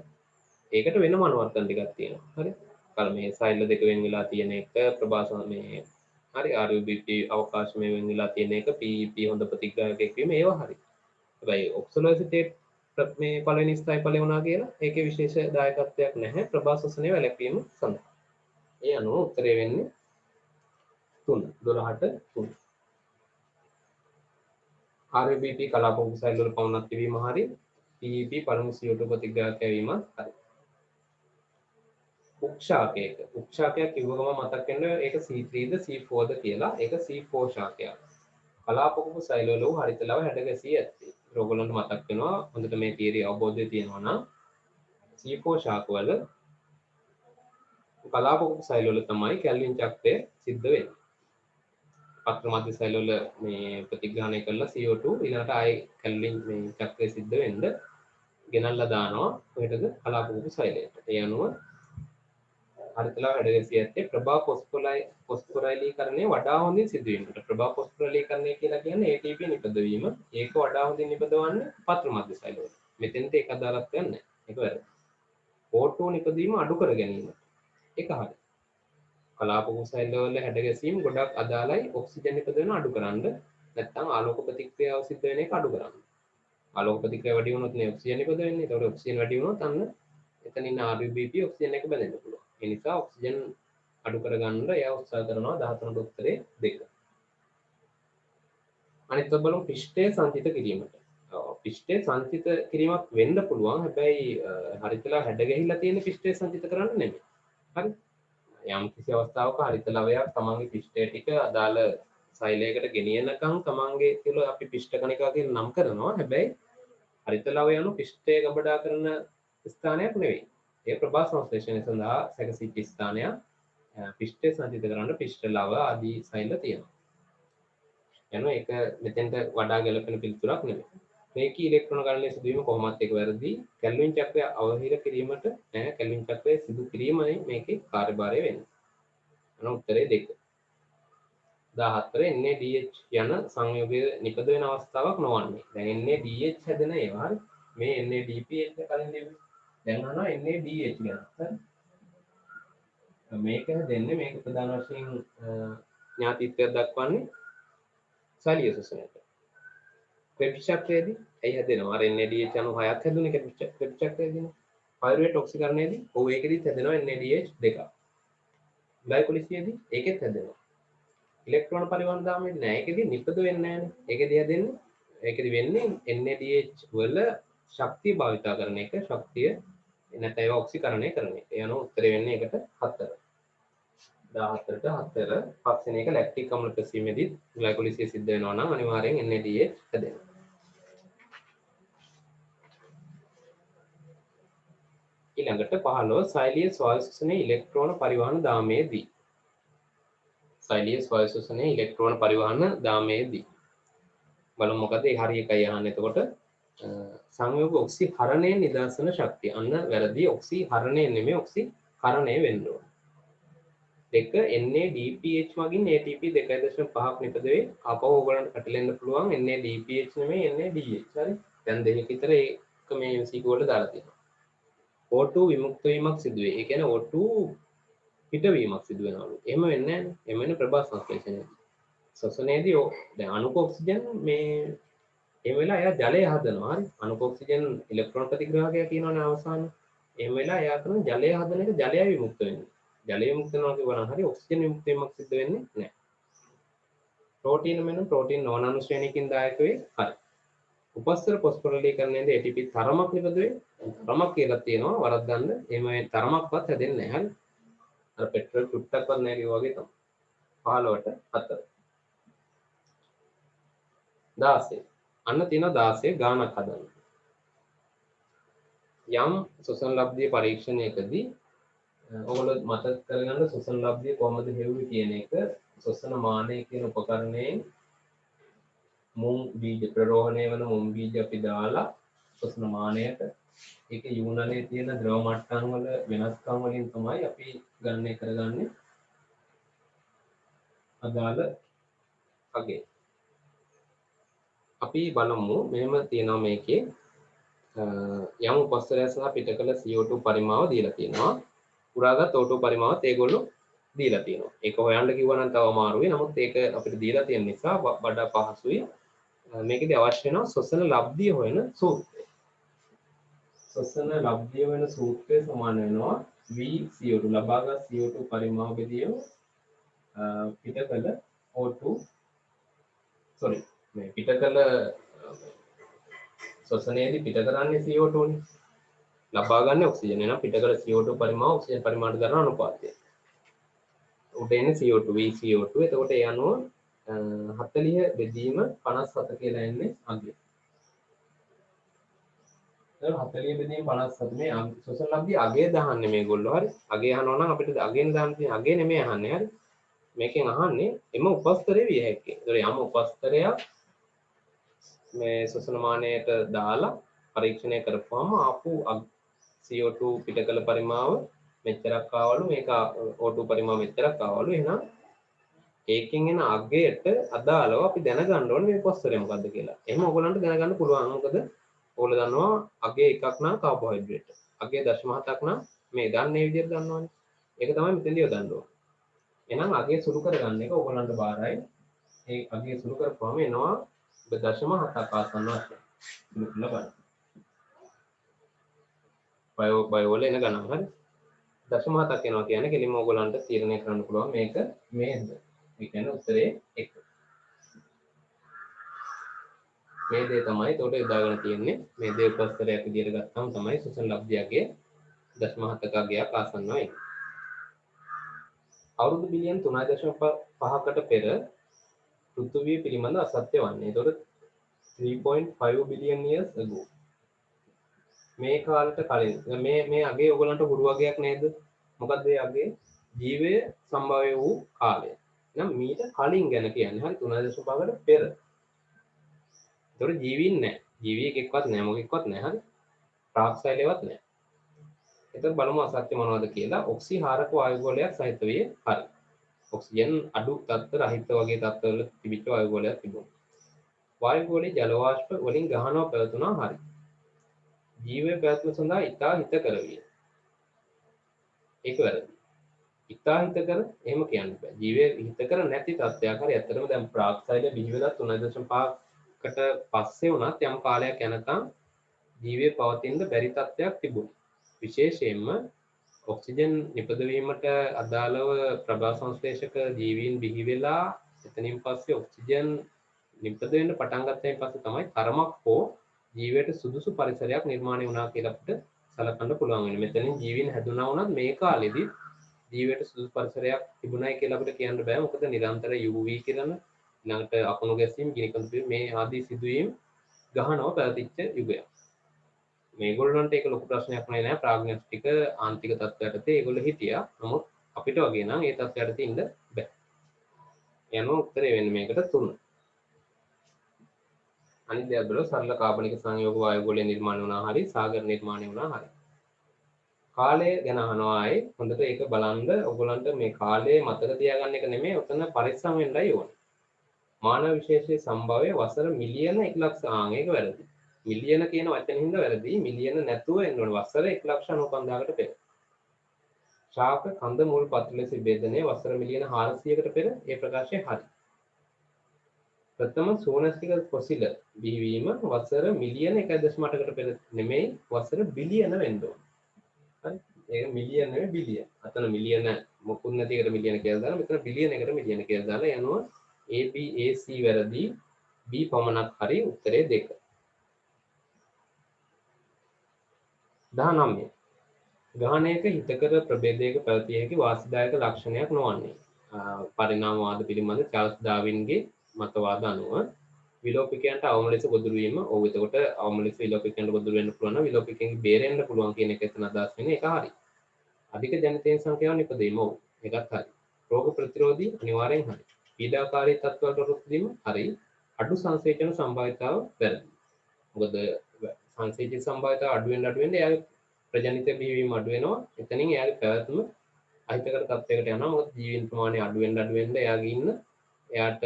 A: ඒකට වෙනම අනුවර්තන ටිකක් තියෙනවා. හරි. කල මේ සෛල දෙක වෙන් වෙලා තියෙන එක ප්‍රභා මේ හරි RUBP අවකාශමය වෙන් වෙලා තියෙන එක PEP හොඳ ප්‍රතිග්‍රාහකයක් වීම ඒවා හරි. හැබැයි ඔක්සලෝ ඇසිටේට් මේ පළවෙනි ස්ථායි ඵලය වුණා කියලා ඒකේ විශේෂ දායකත්වයක් නැහැ ප්‍රභා ශ්වසනය වැළැක්වීම සඳහා. ඒ අනුව උත්තරේ වෙන්නේ 3 12ට 3. RUBP කලාපෝග සෛල වල පවණක් තිබීම හරි PEP පළමු CO2 ප්‍රතිග්‍රාහකයක් වීමත් හරි. උක්ෂාකයක උක්ෂාකයක් කිව්ව ගමන් මතක් වෙන්නේ ඒක C3ද C4ද කියලා. ඒක C4 ශාකයක්. කලාපකපු සෛල වල හරිත ලව හැඩ ගැසී ඇත්තේ. ඕගොල්ලන්ට මතක් වෙනවා හොඳට මේ තියරි අවබෝධය තියෙනවා නම් C4 ශාකවල කලාපකපු සෛල වල තමයි කැල්වින් චක්‍රය සිද්ධ වෙන්නේ. පත්‍ර මධ්‍ය සෛල වල මේ ප්‍රතිග්‍රහණය කරලා CO2 ඊළඟට ආයි කැල්වින් මේ චක්‍රය සිද්ධ වෙන්න ගෙනල්ලා දානවා කොහෙටද කලාපකපු සෛලයට. ඒ අනුව හරිතලා වැඩ ගැසී ඇත්තේ ප්‍රභා ෆොස්ෆොරයිලීකරණය වඩා හොඳින් සිදුවීමට. ප්‍රභා ෆොස්ෆොරයිලීකරණය කියලා කියන්නේ ATP නිපදවීම. ඒක වඩා හොඳින් නිපදවන්නේ පත්‍ර මධ්‍ය සෛල වල. මෙතෙන්ට ඒක අදාළත්වයක් නැහැ. ඒක වැරදි. O2 නිපදවීම අඩු කර ගැනීම. ඒක හරි. කලාපකූ සෛල වල හැඩ ගැසීම් ගොඩක් අදාළයි ඔක්සිජන් නිපදවන අඩු කරන්න. නැත්නම් ආලෝක ප්‍රතික්‍රියාව සිද්ධ වෙන එක අඩු කරන්න. ආලෝක ප්‍රතික්‍රියාව වැඩි වුණොත් නේ ඔක්සිජන් නිපදවෙන්නේ. ඒතකොට ඔක්සිජන් වැඩි වුණොත් අන්න එතනින් RUBP ඔක්සිජන් එක බැඳෙන්න පුළුවන්. ඒ නිසා ඔක්සිජන් අඩු කරගන්න එයා උත්සාහ කරනවා 13 උත්තරේ 2. අනිත් බලමු පිෂ්ඨය සංචිත කිරීමට. පිෂ්ඨය සංචිත කිරීමක් වෙන්න පුළුවන්. හැබැයි හරිතලා හැඩ ගැහිලා තියෙන පිෂ්ඨය සංචිත කරන්න නෙමෙයි. හරි. යම් කිසි අවස්ථාවක හරිත ලවයක් තමන්ගේ පිෂ්ඨය ටික අදාළ සෛලයකට ගෙනියනකම් තමන්ගේ තුල අපි පිෂ්ඨ කණිකා කියලා නම් කරනවා. හැබැයි හරිත ලවය යනු පිෂ්ඨය ගබඩා කරන ස්ථානයක් නෙවෙයි. ඒ ප්‍රභා සංශ්ලේෂණය සඳහා සැකසිච්ච ස්ථානයක්. පිෂ්ඨය සංචිත කරන්න පිෂ්ඨ ලව ආදී සෛල තියෙනවා. යනවා ඒක මෙතෙන්ට වඩා ගැලපෙන පිළිතුරක් නෙවෙයි. මේකී ඉලෙක්ට්‍රෝන ගණනය සිදුවීම කොහොමත් ඒක වැරදි. කැල්වින් චක්‍රය අවහිර කිරීමට නැහැ. කැල්වින් චක්‍රය සිදු කිරීමයි මේකේ කාර්යභාරය වෙන්නේ. අන උත්තරේ 2. 14 NADH යන සංයෝගයේ නිපද වෙන අවස්ථාවක් නොවන්නේ. දැන් NADH හැදෙන ඒවා හරි. මේ NADPH කලින් දෙන්නේ. දැන් අහනවා NADH ගැන. හරි. මේක හැදෙන්නේ මේක ප්‍රධාන වශයෙන් ඥාතිත්වයක් දක්වන්නේ සාලිය සුසනයට. ක්‍රෙබ්ස් චක්‍රයේදී ඇයි හැදෙනවා? අර NADH 96ක් හැදුනේ ක්‍රෙබ්ස් චක්‍රයේදී. පයිරුවේට් ඔක්සිකරණයේදී ඔව් ඒකෙදිත් හැදෙනවා NADH දෙකක්. ග්ලයිකොලිසිසයේදී ඒකෙත් හැදෙනවා. ඉලෙක්ට්‍රෝන පරිවර්තනයේදී නෑ ඒකෙදි නිපද වෙන්නේ නෑනේ. ඒකෙදි හැදෙන්නේ ඒකෙදි වෙන්නේ NADH වල ශක්තිය භාවිතා කරන එක ශක්තිය නැත්නම් ඒවා ඔක්සිකරණය කරන එක. ඒ අනුව උත්තරේ වෙන්නේ ඒකට 4. 14ට 4 පස්වෙනි එක ලැක්ටික් අම්ල පැසීමේදී ග්ලයිකොලිසිස් සිද්ධ වෙනවා නම් අනිවාර්යෙන් NADH හැදෙනවා. ඊළඟට 15 සෛලීය ස්වායු ශ්වසනයේ ඉලෙක්ට්‍රෝන පරිවහන දාමයේදී සෛලීය ස්වායු ශ්වසනයේ ඉලෙක්ට්‍රෝන පරිවහන දාමයේදී බලමු මොකද ඒ හරිය එකයි අහන්නේ. එතකොට සංයෝග ඔක්සිහරණයේ නිදර්ශන ශක්තිය. අන්න වැරදි. ඔක්සිහරණය නෙමෙයි ඔක්සිකරණය වෙන්න ඕන. දෙක NADPH මගින් ATP 2.5ක් නිපද වේ. අපව ඕගලන්ට පැටලෙන්න පුළුවන් NADPH නෙමෙයි NADH. හරි. දැන් දෙකක විතර ඒක මේ MCQ වල දාලා තියෙනවා. O2 විමුක්ත වීමක් සිදු වේ. ඒ කියන්නේ O2 පිටවීමක් සිදු වෙනවලු. එහෙම වෙන්නේ නැහැ. එහෙම වෙන්නේ ප්‍රභා සංශ්ලේෂණයේදී. ශ්වසනයේදී දැන් අණුක ඔක්සිජන් මේ එහෙම වෙලා එයා ජලය හදනවා. හරි. අණුක ඔක්සිජන් ඉලෙක්ට්‍රෝන ප්‍රතිග්‍රාහකය කියනවනේ අවසාන. එහෙම වෙලා එයා කරන ජලය හදන එක ජලය විමුක්ත වෙන්නේ. ජලය විමුක්ත වෙනවා කියවනම් හරි ඔක්සිජන් විමුක්ත වීමක් සිදු වෙන්නේ නැහැ. ප්‍රෝටීන මෙන්න ප්‍රෝටීන නොවන අණු ශ්‍රේණියකින් දායක වේ. හරි. උපස්තර ෆොස්ෆොරිලීකරණයේදී ATP තරමක් නිපද වේ. තරමක් කියලා තියෙනවා වරද්දන්න. එහෙම තරමක්වත් හැදෙන්නේ නැහැ. හරි. අර පෙට්‍රල් චුට්ටක්වත් නැහැ කිව්වා වගේ තමයි. 15ට 4. 16. අන්න තියෙනවා 16 ගානක් හදන්න. යම් ශ්වසන ලබ්ධිය පරීක්ෂණයකදී ඔයගොල්ලෝ මතක කරගන්න ශ්වසන ලබ්ධිය කොහොමද හෙව්වේ කියන එක ශ්වසන මානය කියන උපකරණයෙන් මුම් බීජ ප්‍රරෝහණය වෙන මුම් බීජ අපි දාලා ශ්වසන මානයට ඒක යූනලේ තියෙන ද්‍රව මට්ටම් වල වෙනස්කම් වලින් තමයි අපි ගණනය කරගන්නේ අදාළ අගේ. අපි බලමු මෙහෙම තියෙනවා මේකේ යම් උපස්තරය සහ පිටකල CO2 පරිමාව දීලා තියෙනවා. පුරාගත් O2 පරිමාවත් ඒගොල්ලෝ දීලා තියෙනවා. ඒක හොයන්න කිව්වනම් තව අමාරුයි. නමුත් ඒක අපිට දීලා තියෙන නිසා වඩා පහසුයි. මේකෙදි අවශ්‍ය වෙනවා ශ්වසන ලබ්ධිය හොයන සූත්‍රය. ශ්වසන ලබ්ධිය වෙන සූත්‍රය සමාන වෙනවා VCO2 ලබාගත් CO2 පරිමාව බෙදියම පිටකල O2 මේ පිටකල ශ්වසනයේදී පිට කරන්නේ CO2 නේ. ලබා ගන්න ඔක්සිජන් එනවා පිටකල CO2 පරිමාව ඔක්සිජන් පරිමාණයට දරන අනුපාතය. උඩ එන්නේ CO2 VCO2. එතකොට ඒ අනුව 40 බෙදීම 57 කියලා එන්නේ අගය. දැන් 40 බෙදීම 57 මේ ශ්වසන ලබ්ධිය අගය දාන්නේ මේගොල්ලෝ හරි. අගය අහනවා නම් අපිට අගයෙන් දාන්න තියෙන අගය නෙමෙයි අහන්නේ හරි. මේකෙන් අහන්නේ එම උපස්තරය විය හැකියි. ඒතර යම් උපස්තරයක් මේ ශ්වසන මානයට දාලා පරීක්ෂණය කරපුවාම ආපු CO2 පිටකල පරිමාව මෙච්චරක් ආවලු මේක O2 පරිමාව මෙච්චරක් ආවලු එහෙනම් ඒකෙන් එන අගයට අදාළව අපි දැනගන්න ඕනේ මේ උපස්තරය මොකද්ද කියලා. එහෙම ඔයගොල්ලන්ට දැනගන්න පුළුවන්. මොකද ඕගොල්ලෝ දන්නවා අගය එකක් නම් කාබෝහයිඩ්‍රේට්. අගය 0.7ක් නම් මේ දන්නේ විදිහට දන්නවනේ. ඒක තමයි මෙතෙන්දී යොදන්න ඕනේ. එහෙනම් අගය සුළු කරගන්න එක ඕගොල්ලන්ට බාරයි. ඒ අගය සුළු කරපුවාම එනවා 0.7ක් ආසන්න වශයෙන්. සුළු කරලා බලන්න. බයෝ වල එන ගණන් හරි 0.7ක් එනවා කියන්නේ කෙලින්ම ඕගොල්ලන්ට තීරණය කරන්න පුළුවන් මේක මේද. ඒ කියන්නේ උත්තරේ 1. මේ දේ තමයි ඒකට යොදාගෙන තියෙන්නේ. මේ දේ උපස්තරයක් විදියට ගත්තම තමයි ශ්වසන ලබ්ධියගේ 0.7ක අගයක් ආසන්න වෙන්නේ. අවුරුදු බිලියන් 3.5කට පෙර පෘථිවිය පිළිබඳ අසත්‍ය වන්නේ. ඒතකොට 3.5 billion years ago. මේ කාලෙට කලින් මේ අගේ ඔයගලන්ට හුරු වගයක් නේද? මොකද්ද මේ අගේ? ජීවය සම්භවය වූ කාලය. එහෙනම් මීට කලින් ගැන කියන්නේ හරි 3.5කට පෙර. ඒතකොට ජීවීන් නැහැ. ජීවියෙක්වත් නැහැ මොකෙක්වත් නැහැ හරි. ප්‍රාක්ෂයිලයවත් නැහැ. එතකොට බලමු අසත්‍ය මොනවද කියලා. ඔක්සිහාරක වායු ගෝලයක් සහිත වේ හරි. ඔක්සිජන් අඩු තත්ත්ව රහිත වගේ තත්ත්වවල තිබිච්ච වායු ගෝලයක් තිබුණා. වායු ගෝලයේ ජල වාෂ්ප වලින් ගහනව පැවතුණා හරි. ජීවය පැවැත්ම සඳහා ඉතා හිතකර විය. ඒක වැරදි. ඉතා හිතකර එහෙම කියන්න බෑ. ජීවය හිතකර නැති තත්ත්වයක් හරි. ඇත්තටම දැන් ප්‍රාක්සයිල බිහි වෙලා 3.5කට පස්සේ වුණත් යම් කාලයක් යනකම් ජීවය පවතින බැරි තත්ත්වයක් තිබුණා. විශේෂයෙන්ම ඔක්සිජන් නිපදවීමට අදාළව ප්‍රභා සංශ්ලේෂක ජීවීන් බිහි වෙලා එතනින් පස්සේ ඔක්සිජන් නිපද වෙන්න පටන් ගත්තයින් පස්සේ තමයි තරමක් හෝ ජීවයට සුදුසු පරිසරයක් නිර්මාණය වුණා කියලා අපිට සලකන්න පුළුවන් වෙනවා. මෙතනින් ජීවීන් හැදුනා වුණත් මේ කාලෙදි ජීවයට සුදුසු පරිසරයක් තිබුණයි කියලා අපිට කියන්න බෑ. මොකද නිරන්තර UV කිරණ, ඊළඟට අකුණු ගැසීම්, ගිනි කඳු මේ ආදී සිදුවීම් ගහනව පැවතිච්ච යුගයක්. මේගොල්ලන්ට ඒක ලොකු ප්‍රශ්නයක් නෑ. ප්‍රාග්ඥස්තික ආන්තික තත්ත්වයටදී ඒගොල්ලෝ හිටියා. නමුත් අපිට වගේ නම් ඒ තත්ත්වයටදී ඉන්න බෑ. යන උත්තරේ වෙන්නේ මේකට 3. අනිත් දෙයක් බලව සරල කාබනික සංයෝග වායු ගෝලය නිර්මාණය වුණා හරි සාගර නිර්මාණය වුණා හරි. කාලය ගැන අහනවා ආයේ හොඳට ඒක බලන්න. ඔයගොල්ලන්ට මේ කාලය මතක තියාගන්න එක නෙමෙයි, ඔතන පරිස්සම් වෙන්නයි ඕනේ. මානව විශේෂයේ සම්භවය වසර මිලියන 1 ලක්ෂ ඒක වැරදි. මිලියන කියන වචනේ හින්දා වැරදි. මිලියන නැතුව එන්න ඕනේ. වසර 1,95,000කට පෙර. ශාක කඳ මුල් පත්‍ර ලෙස බෙදෙන්නේ වසර මිලියන 400කට පෙර. ඒ ප්‍රකාශය හරි. ප්‍රථම සෝනස්තික පොසිල බිහිවීම වසර මිලියන 1.8කට පෙර නෙමෙයි, වසර බිලියන වෙන්න ඕනේ. හරි. ඒක මිලියන නෙමෙයි බිලියන. අතන මිලියන මොකුත් නැති එකට මිලියන කියලා දාලා මෙතන බිලියන එකට මිලියන කියලා දාලා යනවා. A B A C වැරදි, B පමණක් හරි. උත්තරේ 2. 19. ගාහණයක හිතකර ප්‍රභේදයක පැවතිය හැකි වාසිදායක ලක්ෂණයක් නොවන්නේ. පරිණාමවාද පිළිබඳ චාල්ස් ඩාවින්ගේ මතවාද අනුව විලෝපිකයන්ට අවම ලෙස ගොදුරු වීම. ඔව්, එතකොට අවම ලෙස විලෝපිකයන්ට ගොදුරු වෙන්න පුළුවන් නම් විලෝපිකයන්ගෙන් බේරෙන්න පුළුවන් කියන එක එතන අදහස් වෙන්නේ. ඒක හරි. අධික ජනිතයන් සංඛ්‍යාව නිපදවීම. ඔව්, ඒකත් හරි. රෝග ප්‍රතිරෝධී අනිවාර්යෙන් හරි. පීඩාකාරී තත්ත්වවලට රුත් දීම හරි. අඩු සංසේචන සම්භාවිතාව වැරදි. මොකද සංසේචන සම්භාවිතාව අඩු වෙන්න එයාගේ ප්‍රජනිත බිහිවීම අඩු වෙනවා. එතනින් එයාගේ පැවැත්ම අහිතකර තත්යකට යනවා. මොකද ජීවීන් ප්‍රමාණය අඩු වෙන්න එයාගේ ඉන්න එයාට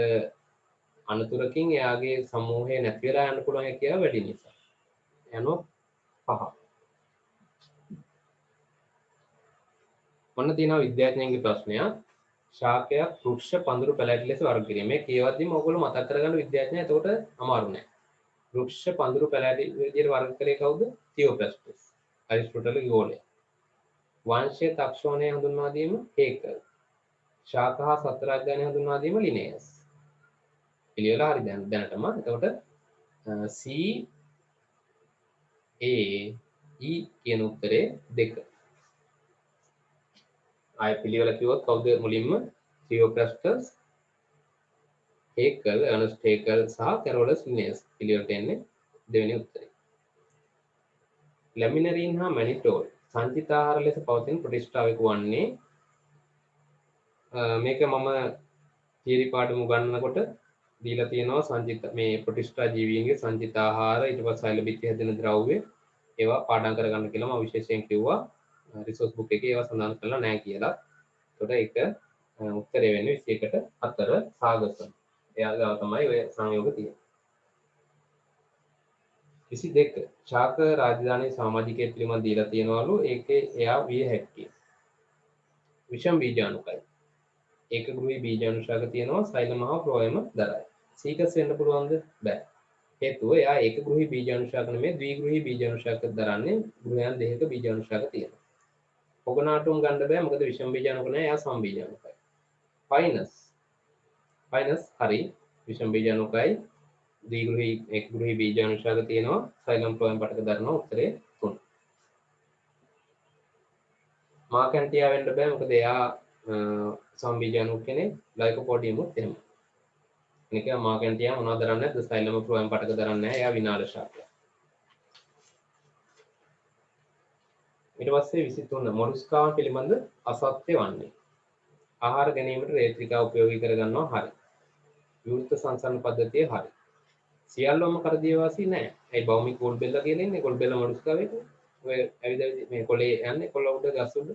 A: අනතුරකින් එයාගේ සමූහය නැති වෙලා යන්න පුළුවන් කියලා වැඩි නිසා. යනවා 5. මොන තියෙනවා විද්‍යාඥයන්ගේ ප්‍රශ්නයක්. ශාකයක් වෘක්ෂ පඳුරු පැලැටි ලෙස වර්ග කිරීම. මේ කියවද්දිම ඔයගොල්ලෝ මතක් කරගන්න විද්‍යාඥයා එතකොට අමාරු නෑ. වෘක්ෂ පඳුරු පැලැටි විදියට වර්ග කරේ කවුද? තියෝප්‍රැස්ටස්. අරිස්ටෝටල් ගෝලය. වංශීය තාක්ෂණය හඳුන්වා දීම හේකල්. ශාක හා සත්ත්ව රාජධානිය හඳුන්වා දීම ලිනේයස්. පිළිවෙල හරි දැනටම. එතකොට C A E කියන උත්තරේ 2. ආය පිළිවෙල කිව්වොත් කවුද මුලින්ම? තියෝප්‍රැස්ටස්, හේකල්, අර්නස්ට් හේකල් සහ කැරෝලස් ලිනේයස්. පිළිවෙලට එන්නේ දෙවෙනි උත්තරේ. ලැමිනරින් හා මැනිටෝල් සංචිත ආහාර ලෙස පවතින ප්‍රතිෂ්ඨාවක වන්නේ. මේක මම තියරි පාඩම උගන්වනකොට දීලා තියෙනවා. සංචිත මේ ප්‍රතිෂ්ඨා ජීවීන්ගේ සංචිත ආහාර, ඊට පස්සේ සෛලබිත්ති හැදෙන ද්‍රව්‍ය, ඒවා පාඩම් කරගන්න කියලා මම විශේෂයෙන් කිව්වා. රිසෝස් බුක් එකේ ඒවා සඳහන් කරලා නැහැ කියලා. ඒකට ඒක උත්තරේ වෙන්නේ 21ට 4 සාගසන්. එයාගාව තමයි ඔය සංයෝග තියෙන්නේ. 22 ශාක රාජධානී සමාජිකයෙක් පිළිබඳ දීලා තියෙනවලු. ඒකේ එයා විය හැක්කේ විෂම බීජාණුකයි. ඒකගෘහී බීජාණුශාක තියෙනවා. සෛලම හා ෆ්ලෝයම දරයි. සීකස් වෙන්න පුළුවන්ද? බෑ. හේතුව එයා ඒකගෘහී බීජාණුශාක නෙමෙයි ද්විගෘහී බීජාණුශාක දරන්නේ. ගෘහයන් දෙකක බීජාණුශාක තියෙනවා. ඔගනාටුම් ගන්න බෑ. මොකද විෂම බීජාණුක නෑ. එයා සම බීජාණුකයි. පයිනස් හරි. විෂම බීජාණුකයි. ද්විගෘහී ඒකගෘහී බීජාණුශාක තියෙනවා. සෛලම් ෆ්ලෝයම් පටක දරනවා. උත්තරේ 3. මාකැන්ටියා වෙන්න බෑ. මොකද එයා සම්බීජාණු කෙනෙක්. ලයිකෝපෝඩියමුත් එහෙම. එනික මාකැන්ටියා මොනවද දරන්නේ නැද්ද? සෛලම ෆ්ලෝයම් පටක දරන්නේ නැහැ. එයා විනාල ශාකයක්. ඊට පස්සේ 23 මොලුස්කාවන් පිළිබඳ අසත්‍ය වන්නේ. ආහාර ගැනීමට රේත්‍රිකා උපයෝගී කරගන්නවා හරි. විවෘත සංසරණ පද්ධතිය හරි. සියල්ලම කරදියවාසී නැහැ. ඒ භෞමික ගොල් බෙල්ල කියලා ඉන්නේ. ගොල් බෙල්ල මොලුස්කාවෙක. ඔය ඇවිද මේ කොලේ යන්නේ. කොළ උඩ ගස් උඩ.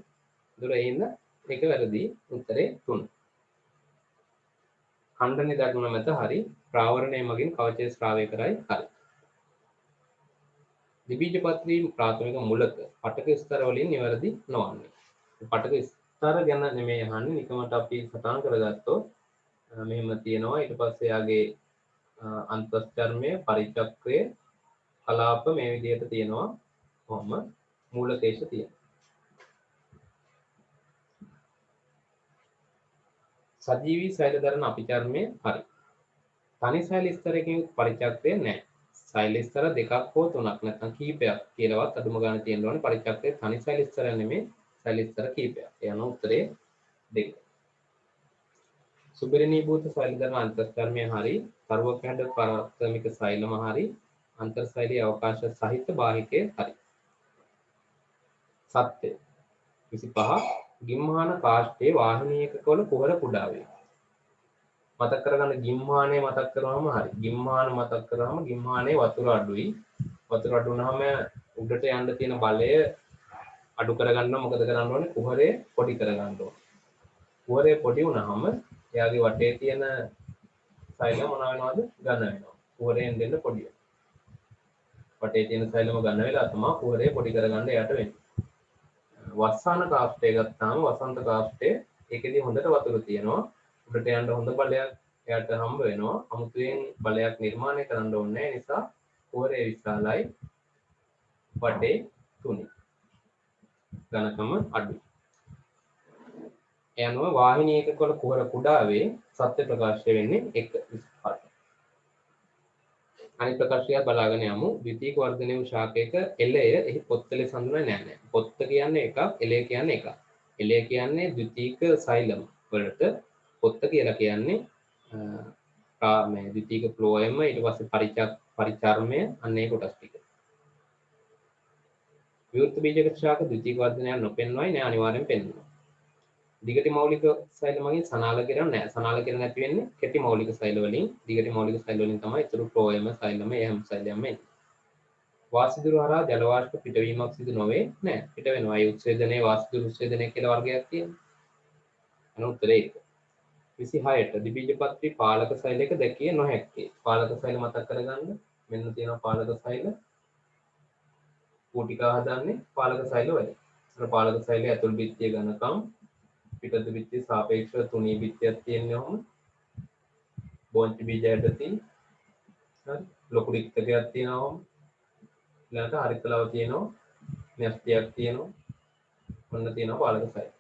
A: දුර එන්න ඒක වැරදි. උත්තරේ 3. ඛණ්ඩනයේ දක්වන මත හරි. ප්‍රාවරණය මගින් කවචය ශ්‍රාවය කරයි හරි. ද්විබීජපත්‍රී ප්‍රාථමික මුලක පටක ස්තර වලින් නිවැරදි නොවන්නේ. පටක ස්තර ගැන නෙමෙයි අහන්නේ. නිකමට අපි සටහන් කරගත්තොත් මෙහෙම තියෙනවා. ඊට පස්සේ යාගේ අන්තස්චර්මය, පරිචක්‍රය, කලාප මේ විදිහට තියෙනවා. කොහොම මූලකේශ තියෙනවා. සජීවී සෛල දරන අපිචර්මය හරි. තනි සෛල ස්තරයකින් පරිචක්‍රය නැහැ. සෛල ස්තර දෙකක් හෝ තුනක් නැත්නම් කීපයක් කියලාවත් අදුම ගන්න තියෙන්න ඕනේ. පරිචක්‍රයේ තනි සෛල ස්තර නෙමෙයි සෛල ස්තර කීපයක්. ඒ අනුව උත්තරේ 2. සුබිරණීභූත සෛල ධර්ම අන්තර්ධර්මය හරි සර්වකණ්ඩ ප්‍රාථමික සෛලම හරි අන්තර්සෛලීය අවකාශ සහිත බාහිකයේ හරි. සත්‍ය 25 ගිම්හාන කාෂ්ඨයේ වාහිනියකවල කුහර කුඩා වේ. මතක් කරගන්න ගිම්හානය මතක් කරාම හරි. ගිම්හාන මතක් කරාම ගිම්හානයේ වතුර අඩුයි. වතුර අඩු වුනහම උඩට යන්න තියෙන බලය අඩු කරගන්න මොකද කරන්න ඕනේ? කුහරේ පොඩි කරගන්න ඕනේ. කුහරේ පොඩි වුනහම එයාගේ වටේ තියෙන සෛල මොන වෙනවද? ඝන වෙනවා. කුහරයෙන් දෙන්න පොඩි වෙනවා. වටේ තියෙන සෛලම ඝන වෙලා තමයි කුහරේ පොඩි කරගන්න යට වෙන්නේ. වස්සාන කාෂ්ඨය ගත්තාම වසන්ත කාෂ්ඨය ඒකෙදි හොඳට වතුර තියෙනවා. උඩට යන්න හොඳ බලයක් එයාට හම්බ වෙනවා. අමුතුවෙන් බලයක් නිර්මාණය කරන්න ඕනේ නැහැ. නිසා කුහරේ විශාලයි. වටේ තුනි. ඝනකම අඩුයි. එයන්ව වාහිනියක වල කුහර කුඩා වේ. සත්‍ය ප්‍රකාශය වෙන්නේ 1.25. අනිත් ප්‍රකාශය බලාගෙන යමු. ද්විතීක වර්ධනය වූ ශාකයක එළය එහි පොත්තලේ සඳුනන්නේ නැහැ. පොත්ත කියන්නේ එකක්, එළය කියන්නේ එකක්. එළය කියන්නේ ද්විතීක සෛලම වලට, පොත්ත කියලා කියන්නේ මේ ද්විතීක ෆ්ලෝයම ඊට පස්සේ පරිචර්මය අන්න ඒ කොටස් ටික. විවෘත බීජගත ශාක ද්විතීක වර්ධනයක් නොපෙන්වයි නෑ අනිවාර්යෙන් පෙන්වනවා. දිගටි මෞලික සෛල මගින් සනාල කිරණ නැහැ. සනාල කිරණ නැති වෙන්නේ කෙටි මෞලික සෛල වලින්. දිගටි මෞලික සෛල වලින් තමයි ඊතුරු ෆ්ලෝයම සෛලම එහම සෛලයම එන්නේ. වාසිදුරු හරහා ජල වාෂ්ප පිටවීමක් සිදු නොවේ නෑ. පිට වෙනවා. ඒ උත්සේදනයේ වාසිදුරු උත්සේදනය කියලා වර්ගයක් තියෙනවා. අන උත්තරේ ඒක. 26ට ද්විබීජපත්‍රි පාලක සෛලයක දැකිය නොහැක්කේ. පාලක සෛල මතක් කරගන්න. මෙන්න තියෙනවා පාලක සෛල. කෝටිකා හදන්නේ පාලක සෛල වලින්. අර පාලක සෛලයේ ඇතුල් බිත්තිය ඝනකම් පිටත බිත්තිය සාපේක්ෂව තුනී බිත්තියක් තියෙන්නේ ඔහොම. බෝන්චි බීජ ඇටතින් හරි ලොකු රික්තකයක් තියෙනවා ඔහොම. ඊළඟට හරිතලව තියෙනවා. න්‍යෂ්ටියක් තියෙනවා. ඔන්න තියෙනවා පාලක සෛල.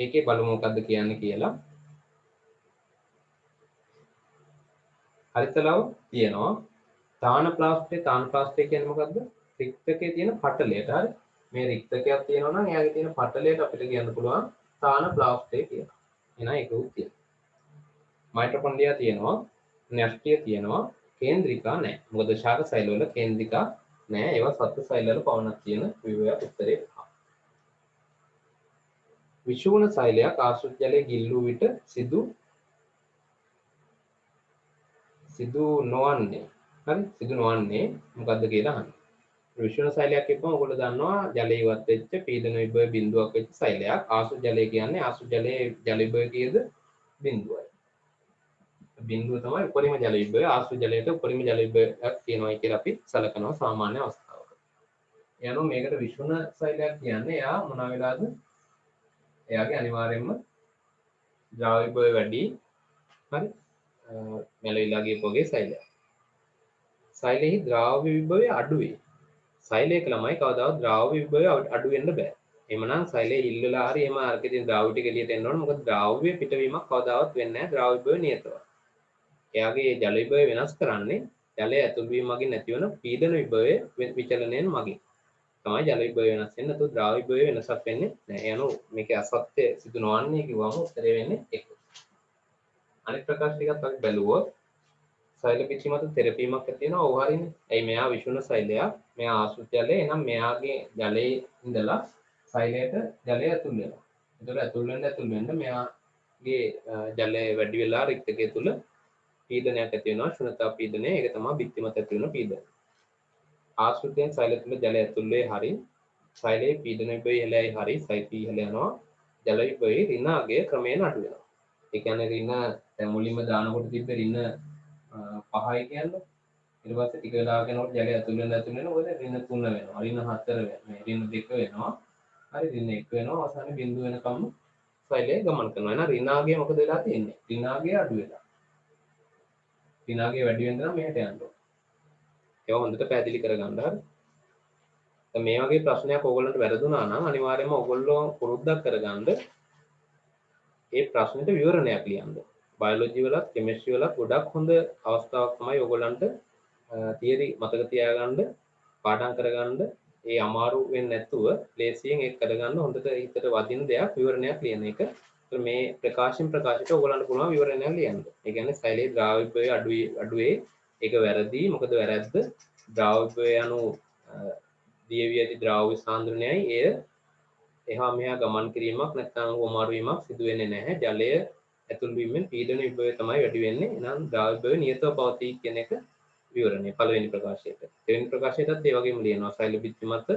A: ඒකේ බලමු මොකද්ද කියන්නේ කියලා. හරිතලව තියෙනවා. තාන ප්ලාස්ටේ කියන්නේ මොකද්ද? රික්තකයේ තියෙන පටලයට හරි. මේ රික්තකයක් තියෙනවා නම් එයාගේ තියෙන පටලයට අපිට කියන්න පුළුවන් තාන ප්ලාස්ටේ කියලා. එහෙනම් ඒක උත් තියෙනවා. මයිටොකොන්ඩ්‍රියා තියෙනවා, න්‍යෂ්ටිය තියෙනවා, කේන්ද්‍රිකා නැහැ. මොකද ශාක සෛල වල කේන්ද්‍රිකා නැහැ. ඒවා සත්ත්ව සෛල වල පවණක් තියෙන විවයක් උත්තරේ. විෂුවන සෛලයක් ආශ්‍රිත ජලයේ ගිල්ලූ විට සිදු නොවන්නේ. හරි සිදු නොවන්නේ මොකද්ද කියලා අහන්න. විෂුවන සෛලයක් කියපුවම ඔයගොල්ලෝ දන්නවා ජලය ඉවත් වෙච්ච පීඩන විභව බිඳුවක් වෙච්ච සෛලයක්. ආශ්‍රිත ජලය කියන්නේ ආශ්‍රිත ජලයේ ජල විභව කීයද? බිඳුවයි. බිඳුව තමයි උපරිම ජල විභවය. ආශ්‍රිත ජලයට උපරිම ජල විභවයක් තියෙනවා කියලා අපි සලකනවා සාමාන්‍ය අවස්ථාවක. ඒ අනුව මේකට විෂුවන සෛලයක් කියන්නේ එයා මොන වෙලාවද? එයාගේ අනිවාර්යයෙන්ම ද්‍රව විභවය වැඩි. හරි මෙලවිලා ගියපොගේ සෛලයක්. සෛලෙහි ද්‍රාව්‍ය විභවය අඩු වේ. සෛලයක ළමයි කවදාවත් ද්‍රාව්‍ය විභවය අඩු වෙන්න බෑ. එhmenan සෛලයේ හිල් වෙලා හරි එහම අරකේ තියෙන ද්‍රාව්‍ය ටික එළියට එන්න ඕන. මොකද ද්‍රාව්‍ය පිටවීමක් කවදාවත් වෙන්නේ නැහැ. ද්‍රාව්‍ය විභවය නියතව. එයාගේ ජල විභවය වෙනස් කරන්නේ ජලය ඇතුල් වීම මගින් නැතිවන පීඩන විභවය විචලනයෙන් මගින්. තමයි ජල විභවය වෙනස් වෙන්නේ. නැත්නම් ද්‍රාව විභවය වෙනසක් වෙන්නේ නැහැ. යනු මේකේ අසත්‍ය සිදු නොවන්නේ කිව්වම උත්තරේ වෙන්නේ 1. අනිත් ප්‍රකාශ ටිකත් අපි බැලුවොත් සෛල පිටි මත තෙරපීමක් ඇති වෙනවා. ඔව් හරිනේ. ඇයි මෙයා විෂුවන සෛලයක්. මෙයා ආශ්‍රිත ජලය. එහෙනම් මෙයාගේ ජලයේ ඉඳලා සෛලයට ජලය ඇතුල් වෙනවා. ඒතකොට ඇතුල් වෙන්න මෙයාගේ ජලය වැඩි වෙලා රික්තකයේ තුල පීඩනයක් ඇති වෙනවා. ශුන්‍යතා පීඩනය. ඒක තමයි බිත්ති මත ඇති වෙන පීඩනය. ආශ්‍රිතයෙන් සෛල තුල ජලය ඇතුල්වේ හරි සෛලයේ පීඩන විභවය ඉහළයි හරි සෛපී ඉහළ යනවා. ජල විභවයේ ඍණාගය ක්‍රමයෙන් අඩු වෙනවා. ඒ කියන්නේ ඍණ දැන් මුලින්ම දානකොට තිබ්බ ඍණ 5යි කියන්නේ. ඊට පස්සේ ටික වෙලාවක් යනකොට ජලය ඇතුල් වෙනවා මොකද ඍණ 3 වෙනවා. ඍණ 4 වෙනවා. මේ ඍණ 2 වෙනවා. හරි ඍණ 1 වෙනවා. අවසානයේ බිඳුව වෙනකම් සෛලය ගමන් කරනවා. එහෙනම් ඍණාගය මොකද වෙලා තියෙන්නේ? ඍණාගය අඩු වෙලා. ඍණාගය වැඩි වෙන නම් මෙහෙට යන්න ඕන. ඒවා හොඳට පැහැදිලි කරගන්න හරි. දැන් මේ වගේ ප්‍රශ්නයක් ඕගොල්ලන්ට වැරදුනා නම් අනිවාර්යයෙන්ම ඕගොල්ලෝ පුරුද්දක් කරගන්න ඒ ප්‍රශ්නෙට විවරණයක් ලියන්න. බයොලොජි වලත් කෙමිස්ට්‍රි වලත් ගොඩක් හොඳ අවස්ථාවක් තමයි ඔයගොල්ලන්ට තියරි මතක තියාගන්න පාඩම් කරගන්න ඒ අමාරු වෙන්නේ නැතුව ලේසියෙන් ඒක කරගන්න හොඳට හිතට වදින දෙයක් විවරණයක් ලියන එක. මේ ප්‍රකාශයට ඔයගොල්ලන්ට පුළුවන් විවරණයක් ලියන්න. ඒ කියන්නේ සෛලයේ ද්‍රාව්‍යය අඩුවේ ඒක වැරදි. මොකද වැරද්ද ද්‍රාව්‍යය යනු දියවි ඇති ද්‍රාව්‍ය සාන්ද්‍රණයයි එය එහා මෙහා ගමන් කිරීමක් නැත්නම් වමාරු වීමක් සිදු වෙන්නේ නැහැ. ජලය ඇතුල් වීමෙන් පීඩන විභවය තමයි වැඩි වෙන්නේ. එහෙනම් ද්‍රාව්‍ය නියතව පවතී කියන එක විවරණය පළවෙනි ප්‍රකාශයට. දෙවෙනි ප්‍රකාශයටත් ඒ වගේම ලියනවා. සෛල බිත්ති මත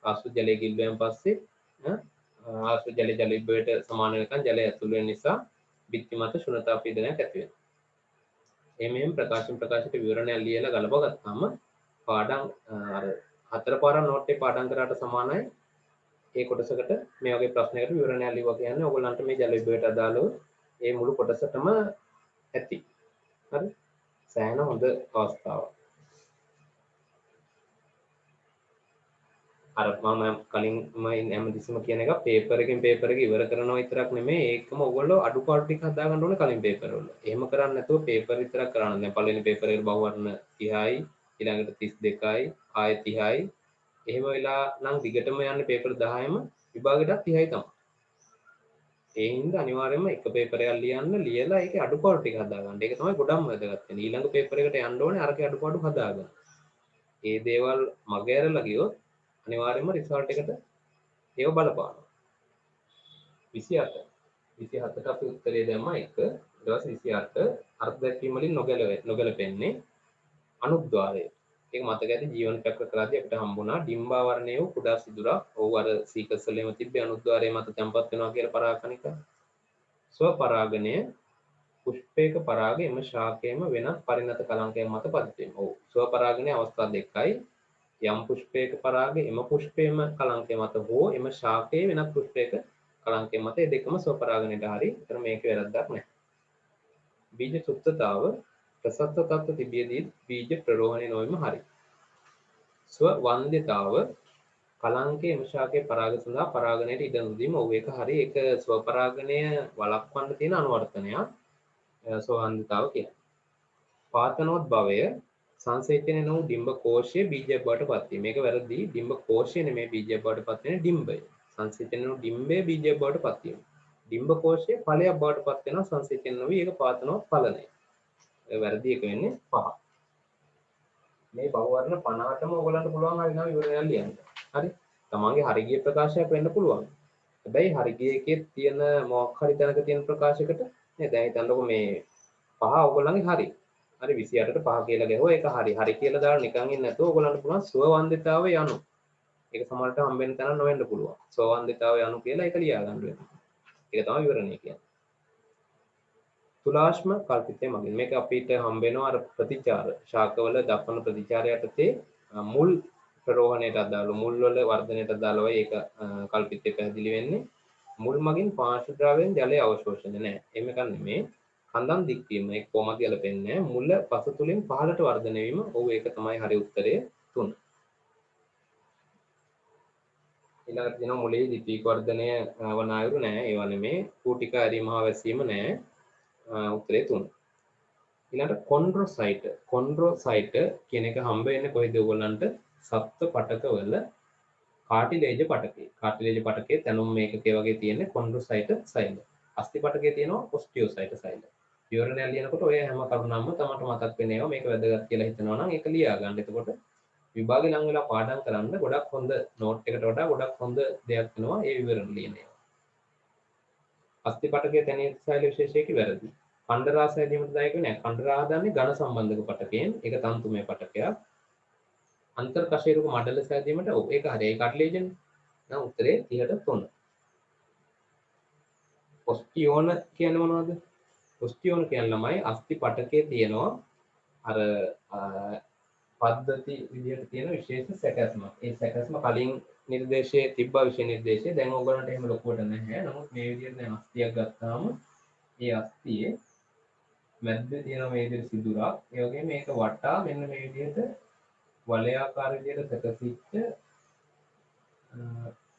A: ආශ්‍රිත ජලය ගිල්වීම පස්සේ ආශ්‍රිත ජල විභවයට සමාන වෙනකන් ජලය ඇතුල් වෙන නිසා බිත්ති මත ශුන්‍යතා පීඩනයක් ඇති වෙනවා. එමෙහෙම ප්‍රකාශයට විවරණයක් ලියලා ගලප ගත්තාම පාඩම් අර හතර පාරක් නෝට් එක පාඩම් කරාට සමානයි. ඒ කොටසකට මේ වගේ ප්‍රශ්නයකට විවරණයක් ලියුවා කියන්නේ ඔයගොල්ලන්ට මේ ජල විභවයට අදාළව ඒ මුළු කොටසටම ඇති. හරි? සෑහෙන හොඳ අවස්ථාවක්. අර මම කලින්ම හැමතිස්සෙම කියන එක පේපර් එකෙන් පේපර් එක ඉවර කරනවා විතරක් නෙමෙයි ඒකම ඔයගොල්ලෝ අඩුපාඩු ටික හදා ගන්න ඕනේ කලින් පේපර් වල. එහෙම කරන්නේ නැතුව පේපර් විතරක් කරන්න. දැන් පළවෙනි පේපර් එකට බහුවර්ණ 30යි ඊළඟට 32යි ආයෙ 30යි එහෙම වෙලා නම් දිගටම යන්නේ පේපර් 10යිම විභාගෙට 30යි තමයි. ඒ හින්දා අනිවාර්යයෙන්ම එක පේපර් එකක් ලියලා ඒකේ අඩුපාඩු ටික හදා ගන්න. ඒක තමයි ගොඩක්ම වැදගත් වෙන්නේ. ඊළඟ පේපර් එකට යන්න ඕනේ අරකේ අඩුපාඩු හදා ගන්න. ඒ දේවල් මගහැරලා ගියොත් අනිවාර්යයෙන්ම රිසල්ට් එකට ඒව බලපානවා. 27ට අපි උත්තරේ දැම්මා 1. ඊට පස්සේ 28 අර්ථ දැක්වීම වලින් නොගැලපෙන්නේ අනුද්වාරය. ඒක මතක ඇති ජීවන චක්‍ර කරද්දී අපිට හම්බුණා ඩිම්බාවරණය වූ කුඩා සිදුරක්. ඔව් අර සීකස්සලෙම තිබ්බේ අනුද්වාරයේ මත තැම්පත් වෙනවා කියලා පරාගනික. ස්වපරාගණය පුෂ්පයක පරාගය එම ශාකයේම වෙනත් පරිණත කලංකයක් මත පතිත වෙනවා. ඔව් ස්වපරාගණයේ අවස්ථා දෙකයි. යම් පුෂ්පයක පරාගය එම පුෂ්පයේම කලංකය මත හෝ එම ශාකයේ වෙනත් පුෂ්පයක කලංකය මත ඒ දෙකම ස්වපරාගණයට හරි. ඒතර මේක වැරද්දක් නැහැ. බීජ සුත්තතාව ප්‍රසත්ත තත්ත්ව තිබියදී බීජ ප්‍රරෝහණය නොවීම හරි. ස්වවන්දිතාව කලංකයේ එම ශාකයේ පරාග සඳහා පරාගණයට ඉඩ නොදීම. ඔව් ඒක හරි. ඒක ස්වපරාගණය වළක්වන්න තියෙන අනුවර්තනයක්. ස්වවන්දිතාව කියන්නේ. පාතනෝත් භවය සංසේචනය වූ ඩිම්බ කෝෂයේ බීජයක් බවට පත් වීම. මේක වැරදි. ඩිම්බ කෝෂය නෙමෙයි බීජයක් බවට පත් වෙන්නේ ඩිම්බය. සංසේචනය වූ ඩිම්බය බීජයක් බවට පත් වීම. ඩිම්බ කෝෂයේ ඵලයක් බවට පත් වෙනවා සංසේචනය නොවි. ඒක පාතනෝත් ඵලනය. ඒ වැරදි එක වෙන්නේ 5. මේ බහුවර්ණ 50ටම ඔයගලන්ට පුළුවන් හරි නම් ඉවරයක් ලියන්න. හරි? තමන්ගේ හරි ගිය ප්‍රකාශයක් වෙන්න පුළුවන්. හැබැයි හරි ගිය එකේ තියෙන මොකක් හරි තැනක තියෙන ප්‍රකාශයකට නේ දැන් හිතන්නකො මේ 5 ඔයගලන්ගේ හරි. හරි 28ට 5 කියලා ගැහුවා ඒක හරි. හරි කියලා දාලා නිකන් ඉන්නේ නැතුව ඔයගලන්ට පුළුවන් ස්වවන්දිතාවය යනු. ඒක සමහරට හම්බෙන්න තැන නොවෙන්න පුළුවන්. ස්වවන්දිතාවය යනු කියලා ඒක ලියා ගන්න වෙනවා. ඒක තමයි විවරණය කියන්නේ. තුලාශ්ම කල්පිතය මගින් මේක අපිට හම්බෙනවා අර ප්‍රතිචාර ශාකවල දක්වන ප්‍රතිචාර යටතේ මුල් ප්‍රරෝහණයට අදාළ මුල් වල වර්ධනයට අදාළවයි ඒක කල්පිතය පැහැදිලි වෙන්නේ. මුල් මගින් පාංශු ද්‍රවයෙන් ජලය අවශෝෂණය නැහැ. එහෙම එකක් නෙමේ. කඳන් දික්වීම ඒක කොහොමද ගැලපෙන්නේ නැහැ. මුල පස තුලින් පහළට වර්ධනය වීම. ඔව් ඒක තමයි හරි උත්තරය 3. ඊළඟට දෙනවා මුලේ ද්විතීක වර්ධනය වන අයුරු නැහැ. ඒවා නෙමේ. කූටික ඇරීම හා වැසීම නැහැ. උත්තරේ 3. ඊළඟට කොන්ඩ්‍රොසයිට කියන එක හම්බ වෙන්නේ කොහෙද ඔයගොල්ලන්ට? සත්ත්ව පටකවල කාටිලේජ පටකේ. කාටිලේජ පටකේ තැනුම් මේකකේ වගේ තියෙන්නේ කොන්ඩ්‍රොසයිට සෛල. අස්ථි පටකේ තියෙනවා ඔස්ටියෝසයිට සෛල. විවරණය ලියනකොට ඔය හැම කරුණක්ම තමන්ට මතක් වෙන ඒවා මේක වැදගත් කියලා හිතනවා නම් ඒක ලියා ගන්න. එතකොට විභාගේ ලඟ වෙලා පාඩම් කරන්න ගොඩක් හොඳ නෝට් එකට වඩා ගොඩක් හොඳ දෙයක් වෙනවා ඒ විවරණ ලියන ඒවා. අස්ථි පටකයේ තැනීම් සෛල විශේෂයක වැරදි. කණ්ඩරා සෑදීමට දායක නෑ. කණ්ඩරා හදන්නේ ඝන සම්බන්ධක පටකයෙන්. ඒක තන්තුමය පටකයක්. අන්තර් කශේරුක මඩල සෑදීමට ඔව් ඒක හරියි. ඒ කාටිලේජනේ. නම් උත්තරේ 30ට 3. ඔස්ටියෝන කියන්නේ මොනවද? ඔස්ටියෝන කියන ළමයි අස්ථි පටකයේ තියෙනවා අර පද්ධති විදියට තියෙන විශේෂ සැකස්මක්. ඒ සැකස්ම කලින් නිර්දේශයේ තිබ්බා විෂය නිර්දේශයේ දැන් ඕගොල්ලන්ට එහෙම ලොකුවට නැහැ. නමුත් මේ විදියට දැන් අස්ථියක් ගත්තාම ඒ අස්ථියේ මැද්දේ තියෙන මේ විදිහට සිදුරක් ඒ වගේම මේක වටා මෙන්න මේ විදිහට වලයාකාර විදිහට සැකසිච්ච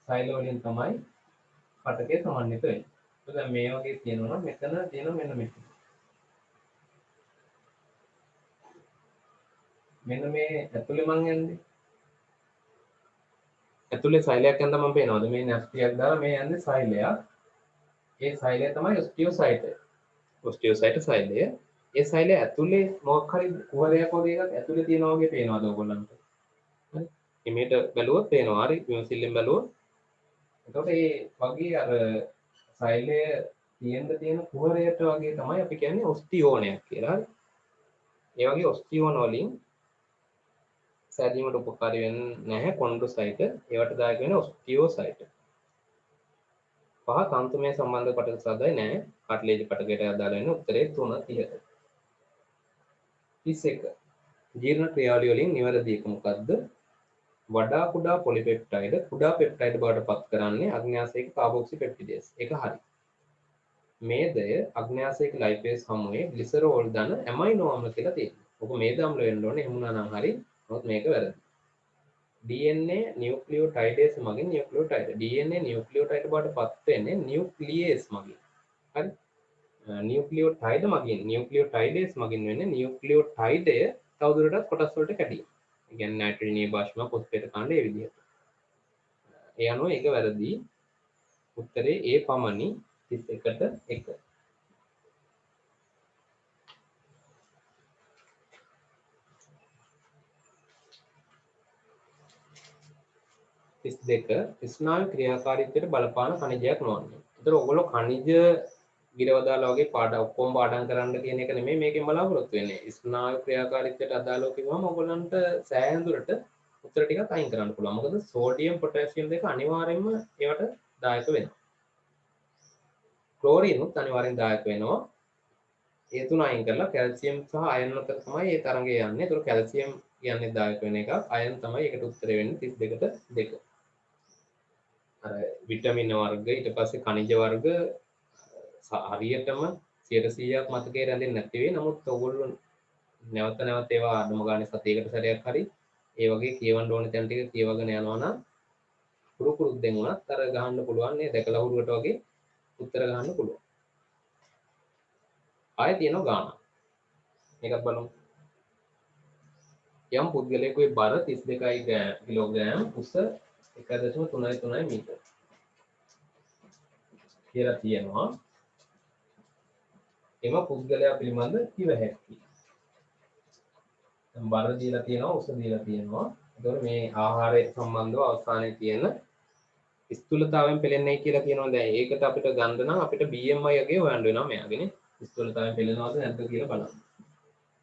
A: සෛල වලින් තමයි පටකේ සමන්විත වෙන්නේ. දැන් මේ වගේ තියෙනවා නම් මෙතන තියෙන මෙන්න මෙතන. මෙන්න මේ ඇතුලේ මං යන්නේ. ඇතුලේ සෛලයක් යන මම පේනවාද මේ නැස්තියක් දාලා මේ යන්නේ සෛලයක්. ඒ සෛලය තමයි ඔස්ටියෝසයිට්. ඔස්ටියෝසයිට් සෛලය. ඒ සෛලය ඇතුලේ මොකක් හරි කුහරයක් වගේ එකක් ඇතුලේ තියෙනවා වගේ පේනවාද ඔයගොල්ලන්ට? හරි. ඉමේට බැලුවොත් පේනවා. හරි. විමසිල්ලෙන් බැලුවොත්. එතකොට මේ වගේ අර සෛලය තියෙන කුහරයට වගේ තමයි අපි කියන්නේ ඔස්ටියෝනයක් කියලා. හරි. ඒ වගේ ඔස්ටියෝන වලින් සෑදීමට උපකාරී වෙන්නේ නැහැ කොන්ඩ්‍රොසයිට. ඒවට දායක වෙන ඔස්ටියෝසයිට. පහ තන්තුමය සම්බන්ධ කොටස සාදයි නැහැ. කාට්ලේජ් කොටකට අදාළ වෙන උත්තරේ 3:30ට. 31. ජීර්ණ ක්‍රියාවලිය වලින් නිවැරදි එක මොකද්ද? වඩා කුඩා පොලිපෙප්ටයිඩ් කුඩා පෙප්ටයිඩ් බවට පත් කරන්නේ අග්න්‍යාසයක කාබොක්සි පෙප්ටිඩේස්. ඒක හරි. මේදය අග්න්‍යාසයක ලයිපේස් හමුවේ ග්ලිසරෝල් දන ඇමයිනෝ අම්ල කියලා තියෙනවා. ඔක මේද අම්ල වෙන්න ඕනේ. එහෙම වුණා නම් හරි. නමුත් මේක වැරදි. DNA නියුක්ලියෝටයිඩේස් මගින් නියුක්ලියෝටයිඩ් DNA නියුක්ලියෝටයිඩ් බවට පත් වෙන්නේ නියුක්ලියේස් මගින්. හරි. නියුක්ලියෝටයිඩ් මගින් නියුක්ලියෝටයිඩේස් මගින් වෙන්නේ නියුක්ලියෝටයිඩය තවදුරටත් කොටස් වලට කැඩීම. ඒ කියන්නේ නයිට්‍රජනීය භාෂ්ම පොස්පේට කාණ්ඩ ඒ විදිහට. ඒ අනුව ඒක වැරදි. උත්තරේ ඒ පමණි 31ට 1. 32 ස්නායු ක්‍රියාකාරීත්වයට බලපාන khනිජයක් නොවන්නේ. ඒතර ඔයගොල්ලෝ khනිජ ගිරවදාලා වගේ ඔක්කොම පාඩම් කරන්න කියන එක නෙමෙයි මේකෙන් බලාපොරොත්තු වෙන්නේ. ස්නායු ක්‍රියාකාරීත්වයට අදාළව කිව්වම ඔයගොල්ලන්ට සෑහෙන දුරට උත්තර ටිකක් අයින් කරන්න පුළුවන්. මොකද සෝඩියම් පොටෑසියම් දෙක අනිවාර්යයෙන්ම ඒවට දායක වෙනවා. ක්ලෝරින් උත් අනිවාර්යෙන් දායක වෙනවා. ඒ තුන අයින් කරලා කැල්සියම් සහ අයන් අතර තමයි මේ තරඟය යන්නේ. ඒතර කැල්සියම් කියන්නේ දායක වෙන එකක්. අයන් තමයි ඒකට උත්තර වෙන්නේ 32ට 2. අර විටමින් වර්ග ඊට පස්සේ khනිජ වර්ග හරියටම 100%ක් මතකයේ රැඳෙන්නේ නැති වෙයි. නමුත් ඔයගොල්ලෝ නැවත නැවත ඒවා අඩුම ගානේ සතියකට සැරයක් හරි ඒ වගේ කියවන්න ඕන තැන් ටික කියවගෙන යනවා නම් පුරු පුරුද්දෙන් උනත් අර ගහන්න පුළුවන් නේ දැකලා හුරුවට වගේ උත්තර ගන්න පුළුවන්. ආයෙ තියෙනවා ගාන. මේකත් බලමු. යම් පුද්ගලයෙකුගේ බර 32 කිලෝග්‍රෑම් උස 1.33 මීටර කියලා තියෙනවා. එම පුද්ගලයා පිළිබඳ කිව හැකියි. බර දීලා තියෙනවා උස දීලා තියෙනවා. ඒතකොට මේ ආහාරය සම්බන්ධව අවස්ථානයේ තියෙන ස්ථූලතාවයෙන් පෙළෙන්නේ කියලා කියනවා. දැන් ඒකට අපිට ගන්න නම් අපිට BMI අගේ හොයන්න වෙනවා මෙයාගේනේ. ස්ථූලතාවයෙන් පෙළෙනවද නැද්ද කියලා බලන්න.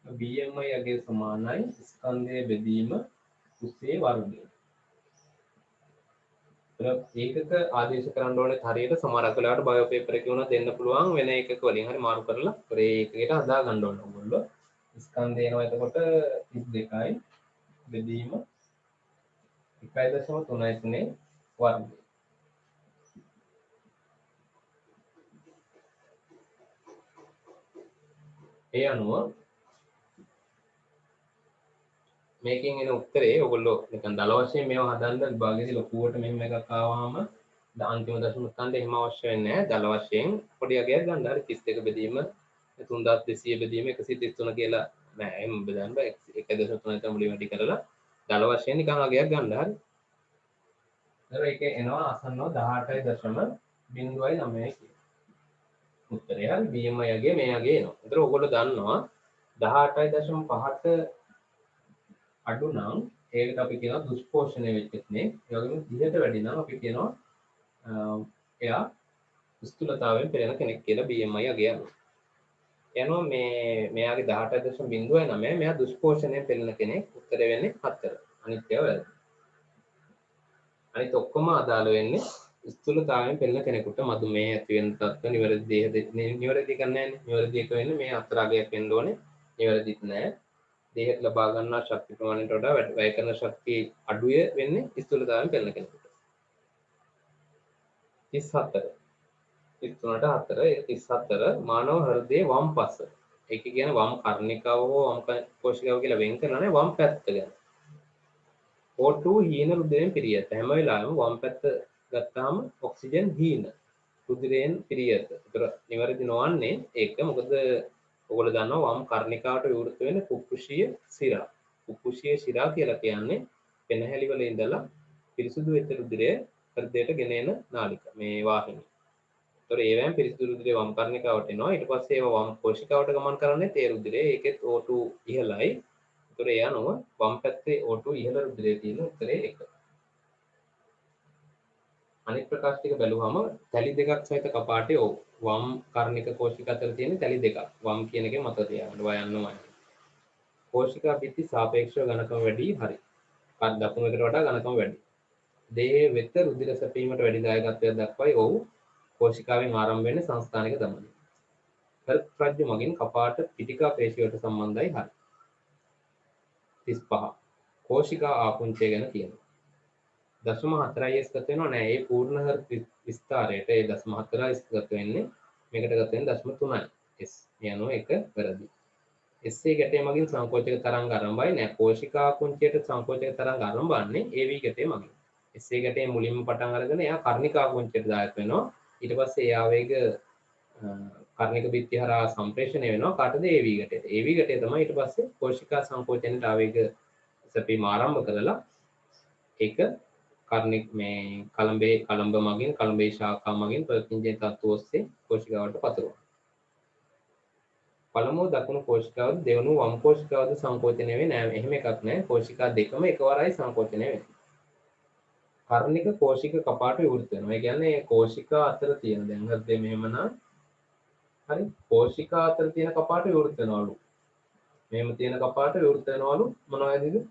A: BMI අගේ සමානයි ස්කන්ධයේ බෙදීම උසේ වර්ගය. ඒකක ආදේශ කරන්න ඕනේ හරියට සමහරක් වෙලාවට බයෝ පේපර් එකේ උනා දෙන්න පුළුවන් වෙන එකක වලින් හරි මාරු කරලා ඒ එකකට හදා ගන්න ඕනේ ඔයගොල්ලෝ. ස්කන්ධ එනවා එතකොට 32යි බෙදීම 1.33 වර්ගය. ඒ අනුව මේකෙන් එන උත්තරේ ඔයගොල්ලෝ නිකන් දල වශයෙන් මේවා හදන්න විභාගයේදී ලොකුවට මෙහෙම එකක් ආවම අන්තිම දශම ස්කන්ධ එහෙම අවශ්‍ය වෙන්නේ නැහැ. දල වශයෙන් පොඩි අගයක් ගන්න හරි 31 බෙදීම 3200 බෙදීම 133 කියලා නෑ එහෙම බෙදන්න බෑ. 1.3 තමයි මුලින් වැඩි කරලා දල වශයෙන් නිකන් අගයක් ගන්න හරි. ඊට ඒකේ එනවා අසන්නව 18.09 කියලා. උත්තරය හරි BMI අගේ මේ අගේ එනවා. ඒතර ඔයගොල්ලෝ දන්නවා 18.5ට අඩු නම් ඒකට අපි කියනවා දුෂ්පෝෂණය වෙච්ච කෙනෙක්. ඒ වගේම 30ට වැඩි නම් අපි කියනවා එයා ස්ථූලතාවයෙන් පෙළෙන කෙනෙක් කියලා BMI අගය යනවා. එනවා මෙයාගේ 18.09 මෙයා දුෂ්පෝෂණයෙන් පෙළෙන කෙනෙක්. උත්තර වෙන්නේ 4. අනිත් ඒවා වැරදි. අනිත් ඔක්කොම අදාළ වෙන්නේ ස්ථූලතාවයෙන් පෙළෙන කෙනෙකුට මధుමේහ ඇති වෙන තත්ත්ව නිවැරදි නිවැරදි කරන්නේ නැහැ. නිවැරදි එක වෙන්නේ මේ අතර අගයක් වෙන්න ඕනේ. නිවැරදිත් නැහැ. දේහයට ලබා ගන්නා ශක්ති ප්‍රමාණයට වඩා වැය කරන ශක්තිය අඩුය වෙන්නේ ස්ථූලතාවයෙන් පෙළෙන කෙනෙකුට. 34 33ට 4 34 මානව හෘදයේ වම් පස. ඒක කියන වම් කර්ණිකාව හෝ වම් කෝෂිකාව කියලා වෙන් කරනනේ වම් පැත්ත ගැන. O2 හීන රුධිරයෙන් පිරිය ඇත. හැම වෙලාවෙම වම් පැත්ත ගත්තාම ඔක්සිජන් හීන රුධිරයෙන් පිරිය ඇත. ඒතර නිවැරදි නොවන්නේ ඒක මොකද ඔයගොල්ලෝ දන්නවා වම් කර්ණිකාවට විවෘත වෙන කුප්පුෂීය සිරා. පුපුෂයේ ශිරා කියලා කියන්නේ පෙනහැලි වල ඉඳලා පිරිසුදු වෙච්ච රුධිරය හෘදයට ගෙන එන නාලිකා මේ වාහිනිය. ඒතොර ඒවෙන් පිරිසුදු රුධිරය වම් කර්ණිකාවට එනවා. ඊට පස්සේ ඒව වම් කෝෂිකාවට ගමන් කරන්නේ තේ රුධිරය. ඒකෙත් O2 ඉහළයි. ඒතොර ඒ අනුව වම් පැත්තේ O2 ඉහළ රුධිරය තියෙන උත්තරේ 1. අනිත් ප්‍රකාශ ටික බැලුවම තැලි දෙකක් සහිත කපාටේ වම් කර්ණික කෝෂික අතර තියෙන තැලි දෙකක්. වම් කියන එකේ මත තියාගන්න ඔයන්නමයි. කෝෂිකා පිටි සාපේක්ෂව ඝනකම වැඩි හරි. දකුණු එකට වඩා ඝනකම වැඩි. දේහයේ වෙත රුධිර සැපීමට වැඩි දායකත්වයක් දක්වයි. ඔව් කෝෂිකාවෙන් ආරම්භ වෙන්නේ සංස්ථානික දමනය. හෘද ප්‍රඥ මගින් කපාට පිටිකා පේශියට සම්බන්ධයි හරි. 35 කෝෂිකා ආකුංචය ගැන කියනවා. 0.4s ගත වෙනවා නෑ. ඒ පූර්ණ හෘද විස්තරයට ඒ 0.4s ගත වෙන්නේ මේකට ගත වෙන 0.3යි. s යනවා එක වැරදි. SA ගැටය මගින් සංකෝචක තරංග ආරම්භයි නෑ. කෝෂිකා ආකුංචයට සංකෝචක තරංග ආරම්භන්නේ AV ගැටය මගින්. SA ගැටේ මුලින්ම පටන් අරගෙන එයා කර්ණික ආකුංචයට දායක වෙනවා. ඊට පස්සේ ඒ ආවේග කර්ණික බිත්ති හරහා සම්ප්‍රේෂණය වෙනවා කාටද AV ගැටයට. AV ගැටය තමයි ඊට පස්සේ කෝෂිකා සංකෝචනයට ආවේග සැපීම ආරම්භ කරලා ඒක කර්ණික මේ කලඹ මගින් කලඹේ ශාඛා මගින් ප්‍රතිඤ්ජය තත්ත්ව ඔස්සේ කෝෂිකාවට පතුරවනවා. පළමුව දකුණු කෝෂිකාවද දෙවනුව වම් කෝෂිකාවද සංකෝචනය වෙන්නේ නැහැ. එහෙම එකක් නැහැ. කෝෂිකා දෙකම එකවරයි සංකෝචනය වෙන්නේ. කර්ණික කෝෂික කපාට විවෘත වෙනවා. ඒ කියන්නේ කෝෂිකා අතර තියෙන දැන් හෘදේ මෙහෙමනම් හරි කෝෂිකා අතර තියෙන කපාට විවෘත වෙනවලු. මෙහෙම තියෙන කපාට විවෘත වෙනවලු මොනවද?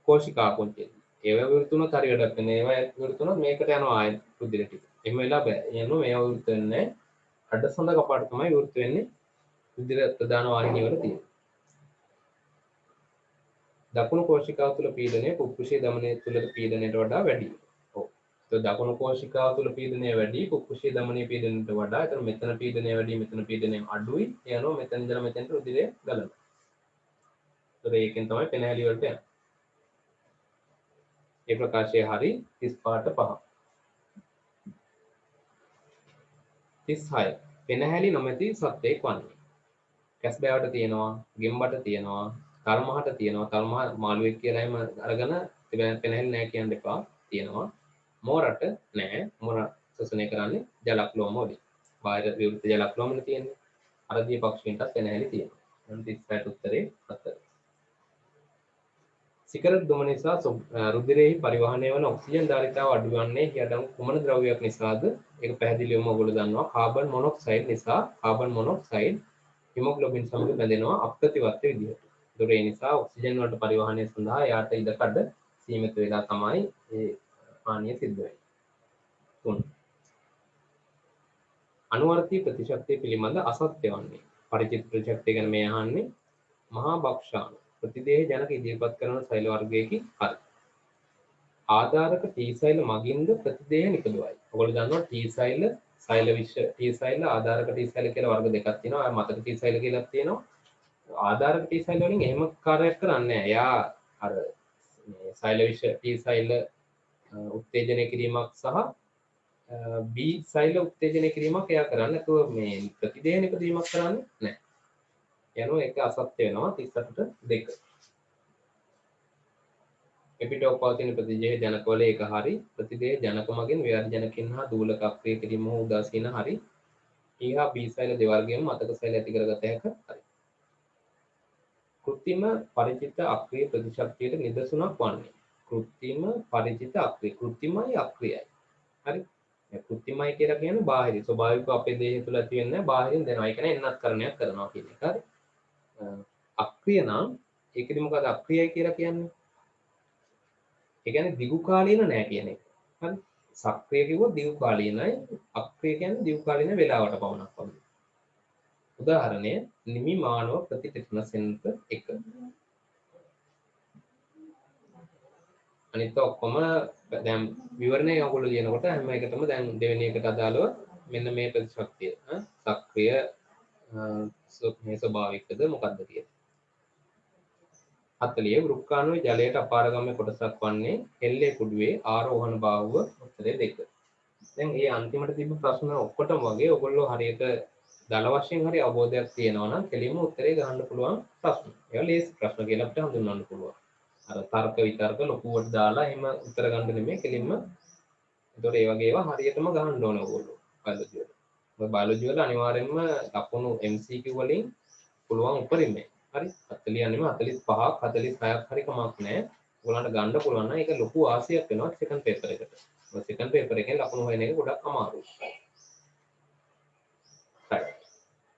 A: කෝෂිකා ආකුංචය. ඒව විවෘත වුණොත් හරි වැඩක් නැහැ. ඒව විවෘත වුණොත් මේකට යනවා ආයෙත් රුධිර ටික. එහෙම වෙලා බෑ. යනවා මේව විවෘත වෙන්නේ නැහැ. අඩසඳ කපාට තමයි විවෘත වෙන්නේ. රුධිර ප්‍රධාන වාහිනිය වල තියෙන. දකුණු කෝෂිකාව තුළ පීඩනය පුප්පුෂයේ දමනය තුළ පීඩනයට වඩා වැඩි. ඔව්. ඒක දකුණු කෝෂිකාව තුළ පීඩනය වැඩි පුප්පුෂයේ දමනයේ පීඩනයට වඩා. ඒතර මෙතන පීඩනය වැඩි මෙතන පීඩනය අඩුයි. ඒ අනුව මෙතන ඉඳලා මෙතෙන්ට රුධිරය ගලනවා. ඒතර ඒකෙන් තමයි පෙනහැලි වලට යන්නේ. ඒ ප්‍රකාශය හරි 35ට 5. 36 පෙනහැලි නොමැති සත්‍යයක් වන්නේ. කැස් බෑවට තියෙනවා, ගෙම්බට තියෙනවා, තල්මහට තියෙනවා. තල්මහ මාළුවෙක් කියලා එහෙම අරගෙන පෙනහැලි නැහැ කියන්න එපා. තියෙනවා. මෝරට නැහැ. මෝර සසනය කරන්නේ ජලක් ලෝම වලින්. බාහිර විවෘත ජලක් ලෝමනේ තියෙන්නේ. අරදී පක්ෂීන්ටත් පෙනහැලි තියෙනවා. 36ට උත්තරේ 4. සිගරට් දුම නිසා රුධිරයේ පරිවහනය වන ඔක්සිජන් ධාරිතාව අඩු වන්නේ යඩම් කුමන ද්‍රව්‍යයක් නිසාද? ඒක පැහැදිලිවම ඔයගොල්ලෝ දන්නවා. කාබන් මොනොක්සයිඩ් නිසා කාබන් මොනොක්සයිඩ් හිමොග්ලොබින් සමග බැඳෙනවා අප්‍රතිවර්ත විදිහට. ඒතොර ඒ නිසා ඔක්සිජන් වලට පරිවහනය සඳහා යාට ඉඩකඩ සීමිත වෙලා තමයි ඒ හානිය සිද්ධ වෙන්නේ. 3. අනුවර්තී ප්‍රතිශක්තිය පිළිබඳ අසත්‍ය වන්නේ. පරිචිත ප්‍රතිශක්තිය ගැන මේ අහන්නේ. මහා භක්ෂාණු ප්‍රතිදේහ ජනක ඉදිරිපත් කරන සෛල වර්ගයකින් හරි. ආධාරක T සෛල මගින්ද ප්‍රතිදේහ නිපදවයි. ඔයගොල්ලෝ දන්නවා T සෛල, සෛල විෂ T සෛල, ආධාරක T සෛල කියලා වර්ග දෙකක් තියෙනවා. අය මතක T සෛල කියලා තියෙනවා. ආධාරක T සෛල වලින් එහෙම කාර්යයක් කරන්නේ නැහැ. එයා අර මේ සෛල විෂ T සෛල උත්තේජනය කිරීමක් සහ B සෛල උත්තේජනය කිරීමක් එයා කරන්නේ. නැතුව මේ ප්‍රතිදේහ නිපදවීමක් කරන්නේ නැහැ. යනවා ඒක අසත්‍ය වෙනවා 38ට 2. එපිටෝප පවතින ප්‍රතිදේහ ජනකවල ඒක හරි. ප්‍රතිදේහ ජනක මගින් ව්‍යාධි ජනකින් හා දූලක අක්‍රිය කිරීම හෝ උදාසීන හරි. ඊහා B සෛල දෙවර්ගයෙන් මතක සෛල ඇති කරගත හැක හරි. කෘත්‍රිම පරිචිත අක්‍රිය ප්‍රතිශක්තියට නිදසුනක් වන්නේ. කෘත්‍රිම පරිචිත අක්‍රිය කෘත්‍රිමයි අක්‍රියයි. හරි. මේ කෘත්‍රිමයි කියලා කියන්නේ බාහිර ස්වභාවික අපේ දේහය තුළ ඇති වෙන්නේ බාහිරින් දෙනවා. ඒ කියන්නේ එන්නත් කරණයක් කරනවා කියන එක. හරි. අක්‍රිය නම් ඒකෙදි මොකද අක්‍රියයි කියලා කියන්නේ? ඒ කියන්නේ දිගු කාලීන නෑ කියන එක. හරි. සක්‍රිය කිව්වොත් දිගු කාලීනයි. අක්‍රිය කියන්නේ දිගු කාලීන වේලාවට පවණක් වගේ. උදාහරණය නිමි මානව ප්‍රතිටෙටනසෙන්ට 1. අනිත් ඔක්කොම දැන් විවරණය ඔයගොල්ලෝ ලියනකොට හැම එකටම දැන් දෙවෙනි එකට අදාළව මෙන්න මේ ප්‍රතිශක්තිය සක්‍රිය මේ ස්වභාවිකද මොකක්ද කියලා. 40 වෘක්කාණුවේ ජලයට අපාරගාමී කොටසක් වන්නේ එල්ලේ කුඩුවේ ආරෝහණ බාහුව උත්තරේ 2. දැන් මේ අන්තිමට තිබ්බ ප්‍රශ්න ඔක්කොටම වගේ ඔයගොල්ලෝ හරියට දල වශයෙන් හරි අවබෝධයක් තියෙනවා නම් කෙලින්ම උත්තරේ ගහන්න පුළුවන් ප්‍රශ්න. ඒවා ලේසි ප්‍රශ්න කියලා අපිට හඳුන්වන්න පුළුවන්. අර තර්ක විතර්ක ලොකුවට දාලා එහෙම උත්තර ගන්න නෙමෙයි කෙලින්ම. ඒතකොට ඒ වගේ ඒවා හරියටම ගහන්න ඕන ඕගොල්ලෝ බයොලොජි වල. මොකද බයොලොජි වල අනිවාර්යයෙන්ම ලකුණු MCQ වලින් පුළුවන් උපරිමයි. හරි 40 නෙමෙයි 45ක් 46ක් හරි කමක් නැහැ. ඔයගලන්ට ගන්න පුළුවන් නම් ඒක ලොකු ආසියක් වෙනවා සෙකන්ඩ් පේපර් එකට. මොකද සෙකන්ඩ් පේපර් එකෙන් ලකුණු හොයන එක ගොඩක් අමාරුයි.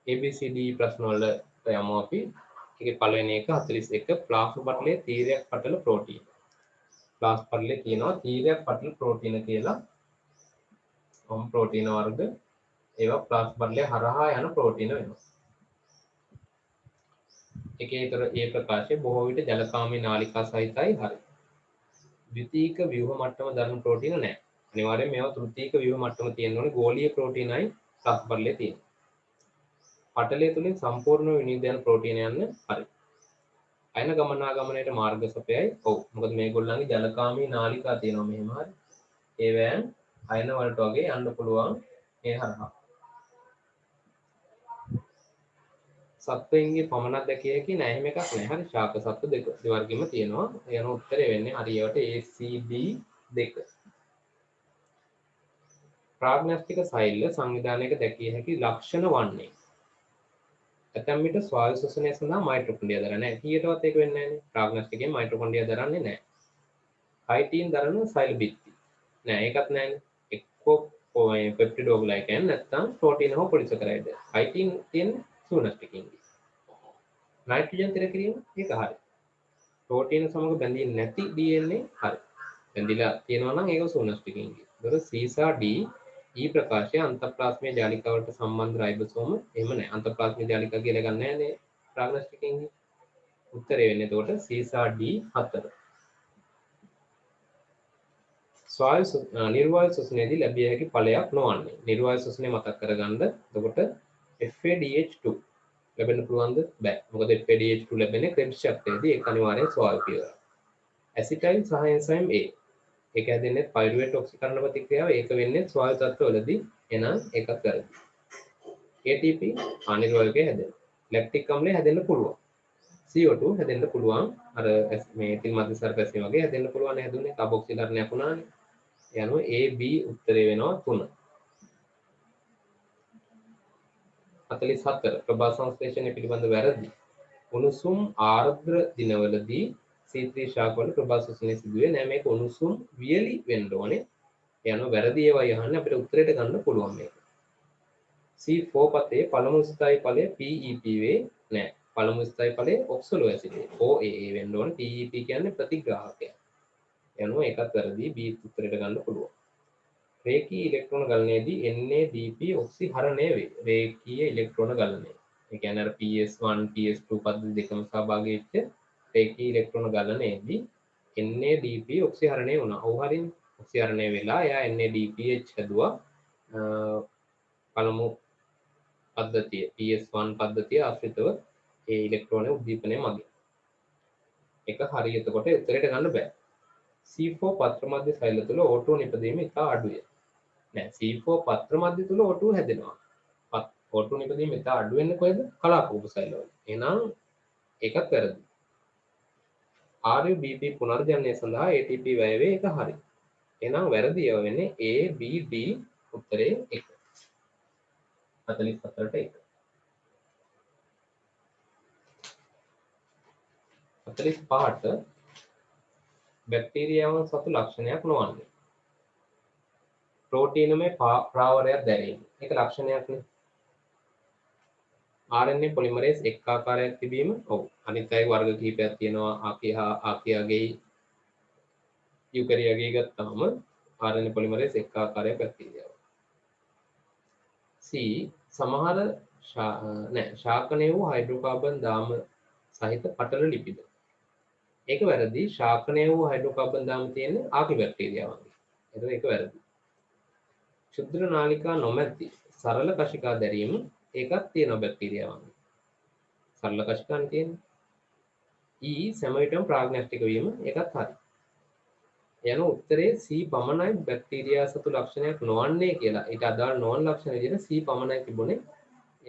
A: ABCD ප්‍රශ්න වලට යමු අපි. ඒකේ පළවෙනි එක 41 ප්ලාස්ම පටලයේ තීරයක් පටල ප්‍රෝටීන. ප්ලාස්ම පටලයේ තියෙනවා තීරයක් පටල ප්‍රෝටීන කියලා. ප්‍රෝටීන වර්ග ඒවා ප්ලාස්ම පටලයේ හරහා යන ප්‍රෝටීන වෙනවා. ඒකේතර ඒ ප්‍රකාශය බොහෝ විට ජලකාමී නාලිකා සහිතයි හරි. ද්විතීයික ව්‍යුහ මට්ටම දරන ප්‍රෝටීන නැහැ. අනිවාර්යයෙන් මේවා තෘතීයික ව්‍යුහ මට්ටම තියෙන්න ඕනේ. ගෝලීය ප්‍රෝටීනයි ප්ලාස්ම පටලයේ තියෙන්නේ. පටලය තුළින් සම්පූර්ණ විනිවිද යන ප්‍රෝටීන යන්න හරි. අයන ගමනාගමනයට මාර්ග සපයයි. ඔව්. මොකද මේගොල්ලන්ගේ ජලකාමී නාලිකා තියෙනවා මෙහෙම හරි. ඒවැන් අයන වලට වගේ යන්න පුළුවන් මේ හරහා. සත්වයන්ගේ පමණක් දැකිය හැකි නෑ එහෙම එකක් නෑ. හරි. ශාක සත්ව දෙවර්ගෙම තියෙනවා. යන උත්තරේ වෙන්නේ හරියට ACD 2. ප්‍රාග්නස්තික සෛල සංවිධානයක දැකිය හැකි ලක්ෂණ වන්නේ ඇතැම් විට ස්වායු ශ්වසනය සඳහා මයිටොකොන්ඩ්‍රියා දරන්නේ නැහැ. කීයටවත් ඒක වෙන්නේ නැහැ නේ. ප්‍රාග්නස්ටිකයෙන් මයිටොකොන්ඩ්‍රියා දරන්නේ නැහැ. කයිටින් දරන සෛල බිත්ති. නෑ ඒකත් නැහැනේ. එක්කෝ පෙප්ටිඩෝග්ලයිකන් නැත්නම් ප්‍රෝටීන හෝ පොලිසැකරයිඩ්. කයිටින් තියෙන්නේ සූනස්ටිකින්. නයිට්‍රජන් තිර කිරීම ඒක හරි. ප්‍රෝටීන සමග බැඳී නැති DNA හරි. බැඳිලා තියෙනවා නම් ඒක සූනස්ටිකින්. ඒතර C සහ D ඊ ප්‍රකාශය අන්තප්ලාස්මීය ජාලිකාවට සම්බන්ධ රයිබෝසෝම එහෙම නැහැ. අන්තප්ලාස්මීය ජාලිකා කියලා ගන්න නැහැ නේ ප්‍රාග්නස්ටිකින්ගේ. උත්තරේ වෙන්නේ එතකොට C සහ D 4. ස්වායු නිර්වායු ශ්වසනයේදී ලැබිය හැකි ඵලයක් නොවන්නේ. නිර්වායු ශ්වසනය මතක් කරගන්න. එතකොට FADH2 ලැබෙන්න පුළුවන්ද? බෑ. මොකද FADH2 ලැබෙන්නේ ක්‍රෙබ්ස් චක්‍රයේදී ඒක අනිවාර්යෙන් ස්වායු පියවර. ඇසිටයිල් සහ එන්සයිම් A ඒක හැදෙන්නේ පයිරුවේට් ඔක්සිකරණ ප්‍රතික්‍රියාව ඒක වෙන්නේ ස්වායු තත්ත්වවලදී එහෙනම් ඒකත් වැරදි. ATP අනිර්වායකයේ හැදෙන. ලැක්ටික් අම්ලය හැදෙන්න පුළුවන්. CO2 හැදෙන්න පුළුවන්. අර මේ තිල් මැදි සර්පැසි වගේ හැදෙන්න පුළුවන් හැදුනේ කාබොක්සිලර්ණයක් වුණානේ. යනවා A B උත්තරේ වෙනවා 3. 44 ප්‍රභා සංශ්ලේෂණය පිළිබඳ වැරදි. උණුසුම් ආර්ද්‍ර දිනවලදී C3 ශාකවල ප්‍රභා ශ්වසනය සිදුවේ නෑ මේක උණුසුම් වියලි වෙන්න ඕනේ. යනවා වැරදි ඒවා යහන්න අපිට උත්තරයට ගන්න පුළුවන් මේක. C4 පතේ පළමු ස්ථායි ඵලය PEP වේ නෑ. පළමු ස්ථායි ඵලය ඔක්සලෝ ඇසිඩ් OAA වෙන්න ඕනේ. PEP කියන්නේ ප්‍රතිග්‍රාහකය. යනවා ඒකත් වැරදි B උත්තරයට ගන්න පුළුවන්. රේඛීය ඉලෙක්ට්‍රෝන ගලනයේදී NADP ඔක්සිහරණය වේ. රේඛීය ඉලෙක්ට්‍රෝන ගලනය. ඒ කියන්නේ අර PS1 PS2 පද්ධති දෙකම සහභාගී වෙච්ච රේඛීය ඉලෙක්ට්‍රෝන ගලනයේදී NADP ඔක්සිහරණය වුණා. ඔව් හරිනේ. ඔක්සිහරණය වෙලා එයා NADPH හැදුවා. පළමු පද්ධතිය PS1 පද්ධතිය ආශ්‍රිතව ඒ ඉලෙක්ට්‍රෝන උද්දීපනය මගින්. ඒක හරිය එතකොට උත්තරයට ගන්න බෑ. C4 පත්‍ර මැද සෛල තුල O2 නිපදවීම ඉතා අඩුයි. නෑ C4 පත්‍ර මැද තුල O2 හැදෙනවා. O2 නිපදවීම ඉතා අඩු වෙන්නේ කොහෙද? කලාකුප සෛලවල. එහෙනම් ඒකත් වැරදි. RUBP පුනර්ජනනය සඳහා ATP වැය වේ ඒක හරි. එහෙනම් වැරදි ඒවා වෙන්නේ A B D උත්තරේ 1. 44ට 1. 45ට බැක්ටීරියාවන් සතු ලක්ෂණයක් නොවන්නේ. ප්‍රෝටීනමය ප්‍රාවරයක් දැරීම. ඒක ලක්ෂණයක් නේ. RNA පොලිමරේස් එක් ආකාරයක් තිබීම. ඔව්. අනිත් අය වර්ග කිහිපයක් තියෙනවා. ආකියාගේ යුකරියාගේ ගත්තාම RNA පොලිමරේස් එක් ආකාරයක් බැක්ටීරියාව. C සමහර ශාකනය වූ හයිඩ්‍රෝකාබන් දාම සහිත පටල ලිපිද. ඒක වැරදි. ශාකනය වූ හයිඩ්‍රෝකාබන් දාම තියෙන ආකි බැක්ටීරියාවන්ගේ. ඒක වැරදි. ක්ෂුද්‍ර නාලිකා නොමැති සරල කශිකා දැරීම ඒකත් තියෙනවා බැක්ටීරියාවන්ගේ. සරල කශිකාන් තියෙන්නේ. සෑම විටම ප්‍රාග්නස්ටික වීම ඒකත් හරි. යන උත්තරේ C පමණයි බැක්ටීරියා සතු ලක්ෂණයක් නොවන්නේ කියලා. ඊට අදාළ නොවන ලක්ෂණ විදිහට C පමණයි තිබුණේ.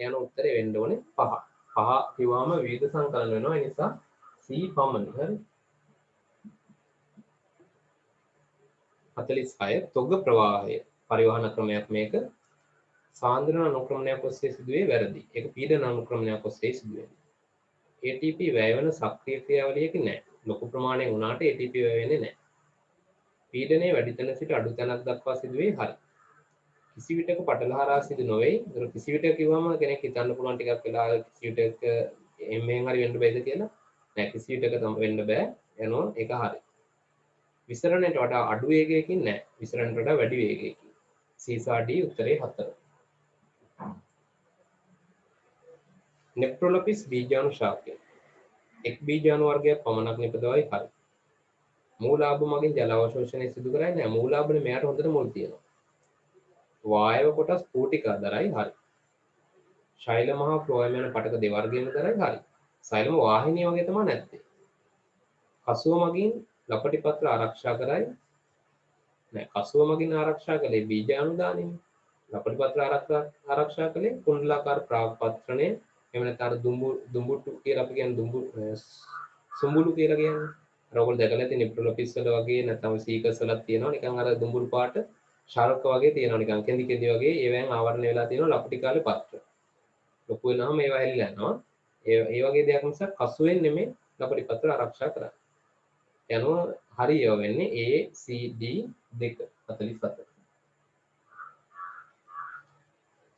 A: යන උත්තරේ වෙන්න ඕනේ 5. 5 කිව්වම විවිධ සංකලන වෙනවා. ඒ නිසා C පමණයි. හරි. 46 තොග ප්‍රවාහය පරිවහන ක්‍රමයක් මේක. සාන්ද්‍රණ අනුක්‍රමණයක් ඔස්සේ සිදුවේ වැරදි. ඒක පීඩන අනුක්‍රමණයක් ඔස්සේ සිදුවේ. ATP වැය වෙන සක්‍රීය ක්‍රියාවලියක නැහැ. ලොකු ප්‍රමාණයක් වුණාට ATP වැය වෙන්නේ නැහැ. පීඩනයේ වැඩි තැන සිට අඩු තැනක් දක්වා සිදුවේ හරි. කිසි විටක පටලහරා සිදු නොවේ. ඒක කිසි විටක කිව්වම කෙනෙක් හිතන්න පුළුවන් ටිකක් වෙලා කිසි විටක එම්ෙන් හරි වෙන්න බෑද කියලා. නෑ කිසි විටක තම වෙන්න බෑ. යනවා ඒක හරි. විසරණයට වඩා අඩු වේගයකින් නෑ. විසරණයට වඩා වැඩි වේගයකින්. C සහ D උත්තරේ 4. නෙප්‍රොලොපිස් බීජාණු ශාකය. එක් බීජාණු වර්ගයක් පමණක් නිපදවයි හරි. මූලාභ මගින් ජල අවශෝෂණය සිදු කරන්නේ නැහැ. මූලාභනේ මෙයාට හොඳට මුල් තියෙනවා. වායව කොටස් පූටිකාදරයි හරි. ශෛල මහා ෆ්ලෝයම් යන පටක දෙවර්ගයෙන් දරයි හරි. සෛලම වාහිනිය වගේ තමයි නැත්තේ. කසුව මගින් ලපටි පත්‍ර ආරක්ෂා කරයි. නෑ කසුව මගින් ආරක්ෂා කළේ බීජාණු දානෙන්නේ. ලපටි පත්‍ර ආරක්ෂා කළේ කුණ්ඩලාකාර ප්‍රාග්පත්‍රණය. එහෙම නැත්නම් අර දුඹුටු කියලා අපි කියන්නේ සුඹුලු කියලා කියන්නේ. අර ඔයගොල්ලෝ දැකලා ඇති නෙප්‍රොලොපිස් වල වගේ නැත්නම් සීකස් වලක් තියෙනවා නිකන් අර දුඹුරු පාට ශාර්ක වගේ තියෙනවා නිකන් කෙඳි කෙඳි වගේ ඒවෙන් ආවරණය වෙලා තියෙනවා ලපටි කාලේ පත්‍ර. ලොකු වෙනවම ඒවා හැලිලා යනවා. ඒ වගේ දෙයක් නිසා කසුවෙන් නෙමෙයි ලපටි පත්‍ර ආරක්ෂා කරන්නේ. යනවා හරියව වෙන්නේ A C D 2 47.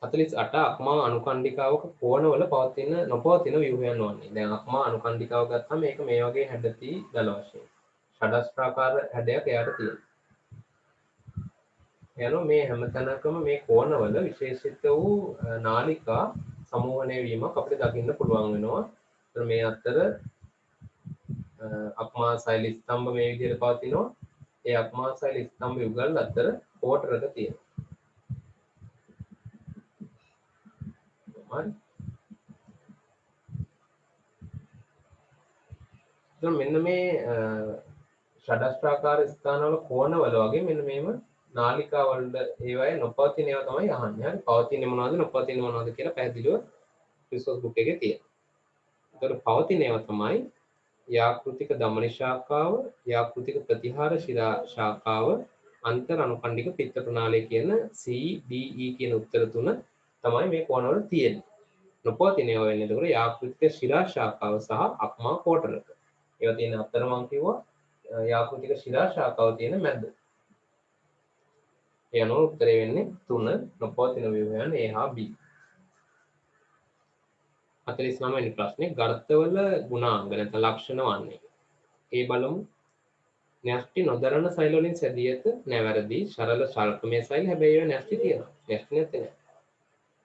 A: 48 අක්මා අනුකණ්ඩිකාවක කෝණවල පවතින නොපවතින ව්‍යුහයන් වන්නේ. දැන් අක්මා අනුකණ්ඩිකාව ගත්තම මේක මේ වගේ හැඩති දල වශයෙන්. ෂඩස්ත්‍රාකාර හැඩයක් එයාට තියෙනවා. යනවා මේ හැමතැනකම මේ කෝණවල විශේෂිත වූ නාලිකා සමූහණය වීමක් අපිට දකින්න පුළුවන් වෙනවා. ඒතර මේ අතර අක්මා සෛල ස්තම්භ මේ විදිහට පවතිනවා. ඒ අක්මා සෛල ස්තම්භ යුගල් අතර කෝටරක තියෙනවා. හරි. දැන් මෙන්න මේ ෂඩස්ත්‍රාකාර ස්ථානවල කෝණවල වගේ මෙන්න මේම නාලිකා වල ඒවායේ නොපවතින ඒවා තමයි අහන්නේ. හරි. පවතින්නේ මොනවද නොපවතින්නේ මොනවද කියලා පැහැදිලිව රිසෝස් බුක් එකේ තියෙනවා. ඒතර පවතින ඒවා තමයි යාකෘතික දමන ශාඛාව, යාකෘතික ප්‍රතිහාර ශිරා ශාඛාව, අන්තර් අනුකණ්ඩික පිත්ත ප්‍රණාලය කියන C D E කියන උත්තර තුන තමයි මේ කෝණවල තියෙන්නේ. නොපවතින ඒවා වෙන්නේ එතකොට යාකෘතික ශිරා ශාඛාව සහ අක්මා කෝටරක. ඒවා තියෙන අතර මම කිව්වා යාකෘතික ශිරා ශාඛාව තියෙන මැද. ඒ අනුව උත්තරේ වෙන්නේ 3 නොපවතින ව්‍යුහයන් A හා B. 49 වෙනි ප්‍රශ්නේ ගර්තවල ගුණාංග නැත්නම් ලක්ෂණ වන්නේ. ඒ බලමු. න්‍යෂ්ටි නොදරන සෛල වලින් සැදී ඇත නැවැරදි. සරල ශල්කමය සෛල හැබැයි ඒවා න්‍යෂ්ටි තියෙනවා. න්‍යෂ්ටි නැත්තේ නෑ.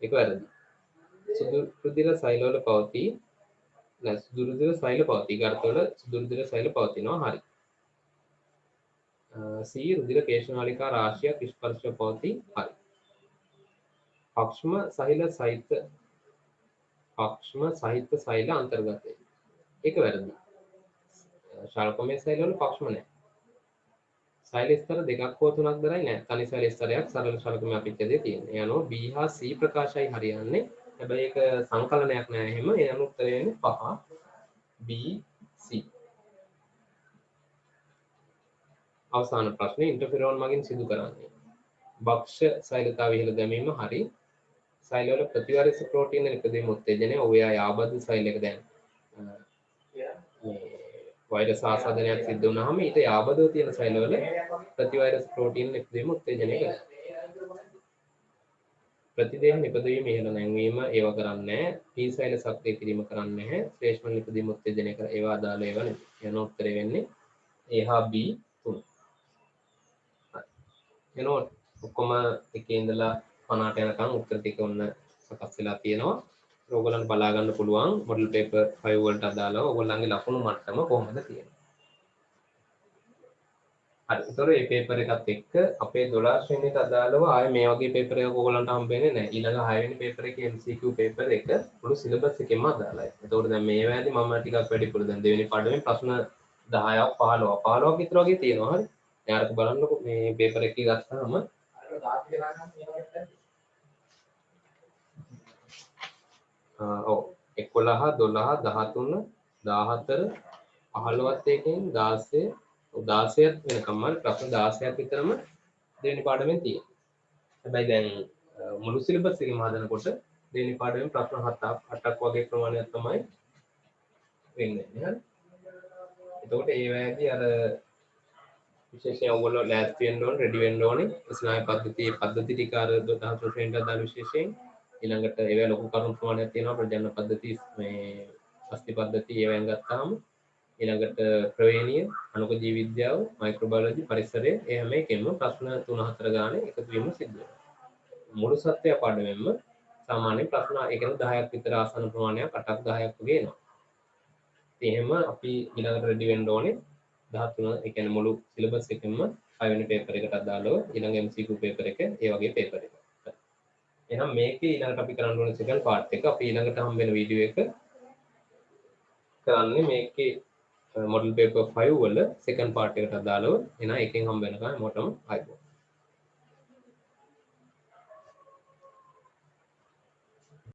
A: ඒක වැරදි. සුදු රුධිර සෛල වල පවතී. සුදු රුධිර සෛල පවතී. ගර්තවල සුදු රුධිර සෛල පවතිනවා. හරි. C රුධිර කේශනාලිකා රාශියක් ස්පර්ශව පවතී. හරි. පක්ෂම සහිත සෛල අන්තර්ගතයි. ඒක වැරදි. ශල්කමය සෛල වල පක්ෂම නැහැ. සෛල ස්තර දෙකක් හෝ තුනක් දරයි නැහැ. තනි සෛල ස්තරයක් සරල ශල්කමය අපිටදී තියෙනවා. ඒ අනුව B හා C ප්‍රකාශයි හරියන්නේ. හැබැයි ඒක සංකලනයක් නෑ එහෙම. ඒ අනුව උත්තරය වෙන්නේ 5 B C. අවසාන ප්‍රශ්නේ ඉන්ටර්ෆෙරෝන් මගින් සිදු කරන්නේ. භක්ෂ සෛලතාව ඉහළ දැමීම හරි. සෛල වල ප්‍රතිවාරස ප්‍රෝටීන නිපදවීම උත්තේජනය ඔයා යාබද්ද සෛල එක දැන් මේ වෛරස් ආසාදනයක් සිද්ධ වුණාම ඊට යාබදව තියෙන සෛල වල ප්‍රතිවෛරස් ප්‍රෝටීන නිපදවීම උත්තේජනය කරනවා. ප්‍රතිදේහ නිපදවීම ඉහළ නැංවීම ඒව කරන්නේ P සෛල සක්‍රිය කිරීම කරන්නේ නැහැ. ශ්‍රේෂ්ඨ නිපදවීම උත්තේජනය කර ඒවා අදාළ ඒවා නෙමෙයි. යන උත්තරේ වෙන්නේ A හා B 3. එනෝ ඔක්කොම එකේ ඉඳලා 50ට යනකම් උත්තර ටික ඔන්න සකස් වෙලා තියෙනවා. ඕගොල්ලන්ට බලා ගන්න පුළුවන් මොඩල් පේපර් 5 වලට අදාළව ඕගොල්ලන්ගේ ලකුණු මට්ටම කොහොමද තියෙන්නේ. හරි. ඒතර මේ පේපර් එකත් එක්ක අපේ 12 ශ්‍රේණියට අදාළව ආයේ මේ වගේ පේපර් එකක් ඕගොල්ලන්ට හම්බෙන්නේ නැහැ. ඊළඟ 6 වෙනි පේපර් එකේ MCQ පේපර් එක මුළු සිලබස් එකෙම අදාළයි. ඒතකොට දැන් මේ වෙලාවේදී මම ටිකක් වැඩිපුර දැන් දෙවෙනි පාඩමේ ප්‍රශ්න 10ක් 15ක් විතර වගේ තියෙනවා. හරි. යාරක බලන්නකො මේ පේපර් එකේ ගත්තාම ඔව් 11 12 13 14 15ත් එකෙන් 16 16ත් වෙනකම්ම ප්‍රශ්න 16ක් විතරම දෙවෙනි පාඩමෙන් තියෙනවා. හැබැයි දැන් මුළු සිලබස් එකම හදනකොට දෙවෙනි පාඩමෙන් ප්‍රශ්න 7ක් වගේ ප්‍රමාණයක් තමයි වෙන්නේ. හරි. එතකොට ඒ වෑයේදී අර විශේෂයෙන් ඔයගොල්ලෝ ලෑස්ති වෙන්න ඕනේ, රෙඩි වෙන්න ඕනේ. ස්නායු පද්ධතියේ පද්ධති ටික අර 12 ශ්‍රේණියට දාන විශේෂයෙන් ඊළඟට ඒවා ලොකු කරුණු ප්‍රමාණයක් තියෙනවා. ප්‍රජනන පද්ධති මේ අස්ථි පද්ධති ඒවෙන් ගත්තාම ඊළඟට ප්‍රවේණිය, අනුක ජීව විද්‍යාව, මයික්‍රෝබයොලොජි, පරිසරය ඒ හැම එකෙන්ම ප්‍රශ්න 3-4 ගානේ එකතු වීම සිද්ධ වෙනවා. මුළු සත්‍ය පාඩමෙන්ම සාමාන්‍ය ප්‍රශ්න ඒ කියන්නේ 10ක් විතර ආසන්න ප්‍රමාණයක් 8ක් 10ක් වගේ එනවා. ඉතින් එහෙම අපි ඊළඟට රෙඩි වෙන්න ඕනේ 13 ඒ කියන්නේ මුළු සිලබස් එකෙන්ම 5 වෙනි පේපර් එකට අදාළව ඊළඟ MCQ පේපර් එක ඒ වගේ පේපර් එක. එහෙනම් මේකේ ඊළඟට අපි කරන්න ඕනේ සෙකන්ඩ් පාර්ට් එක. අපි ඊළඟට හම්බ වෙන වීඩියෝ එක කරන්නේ මේකේ මොඩල් පේපර් 5 වල සෙකන්ඩ් පාර්ට් එකට අදාළව. එහෙනම් එකෙන් හම්බ වෙනකම් මොටම ආයිබෝ.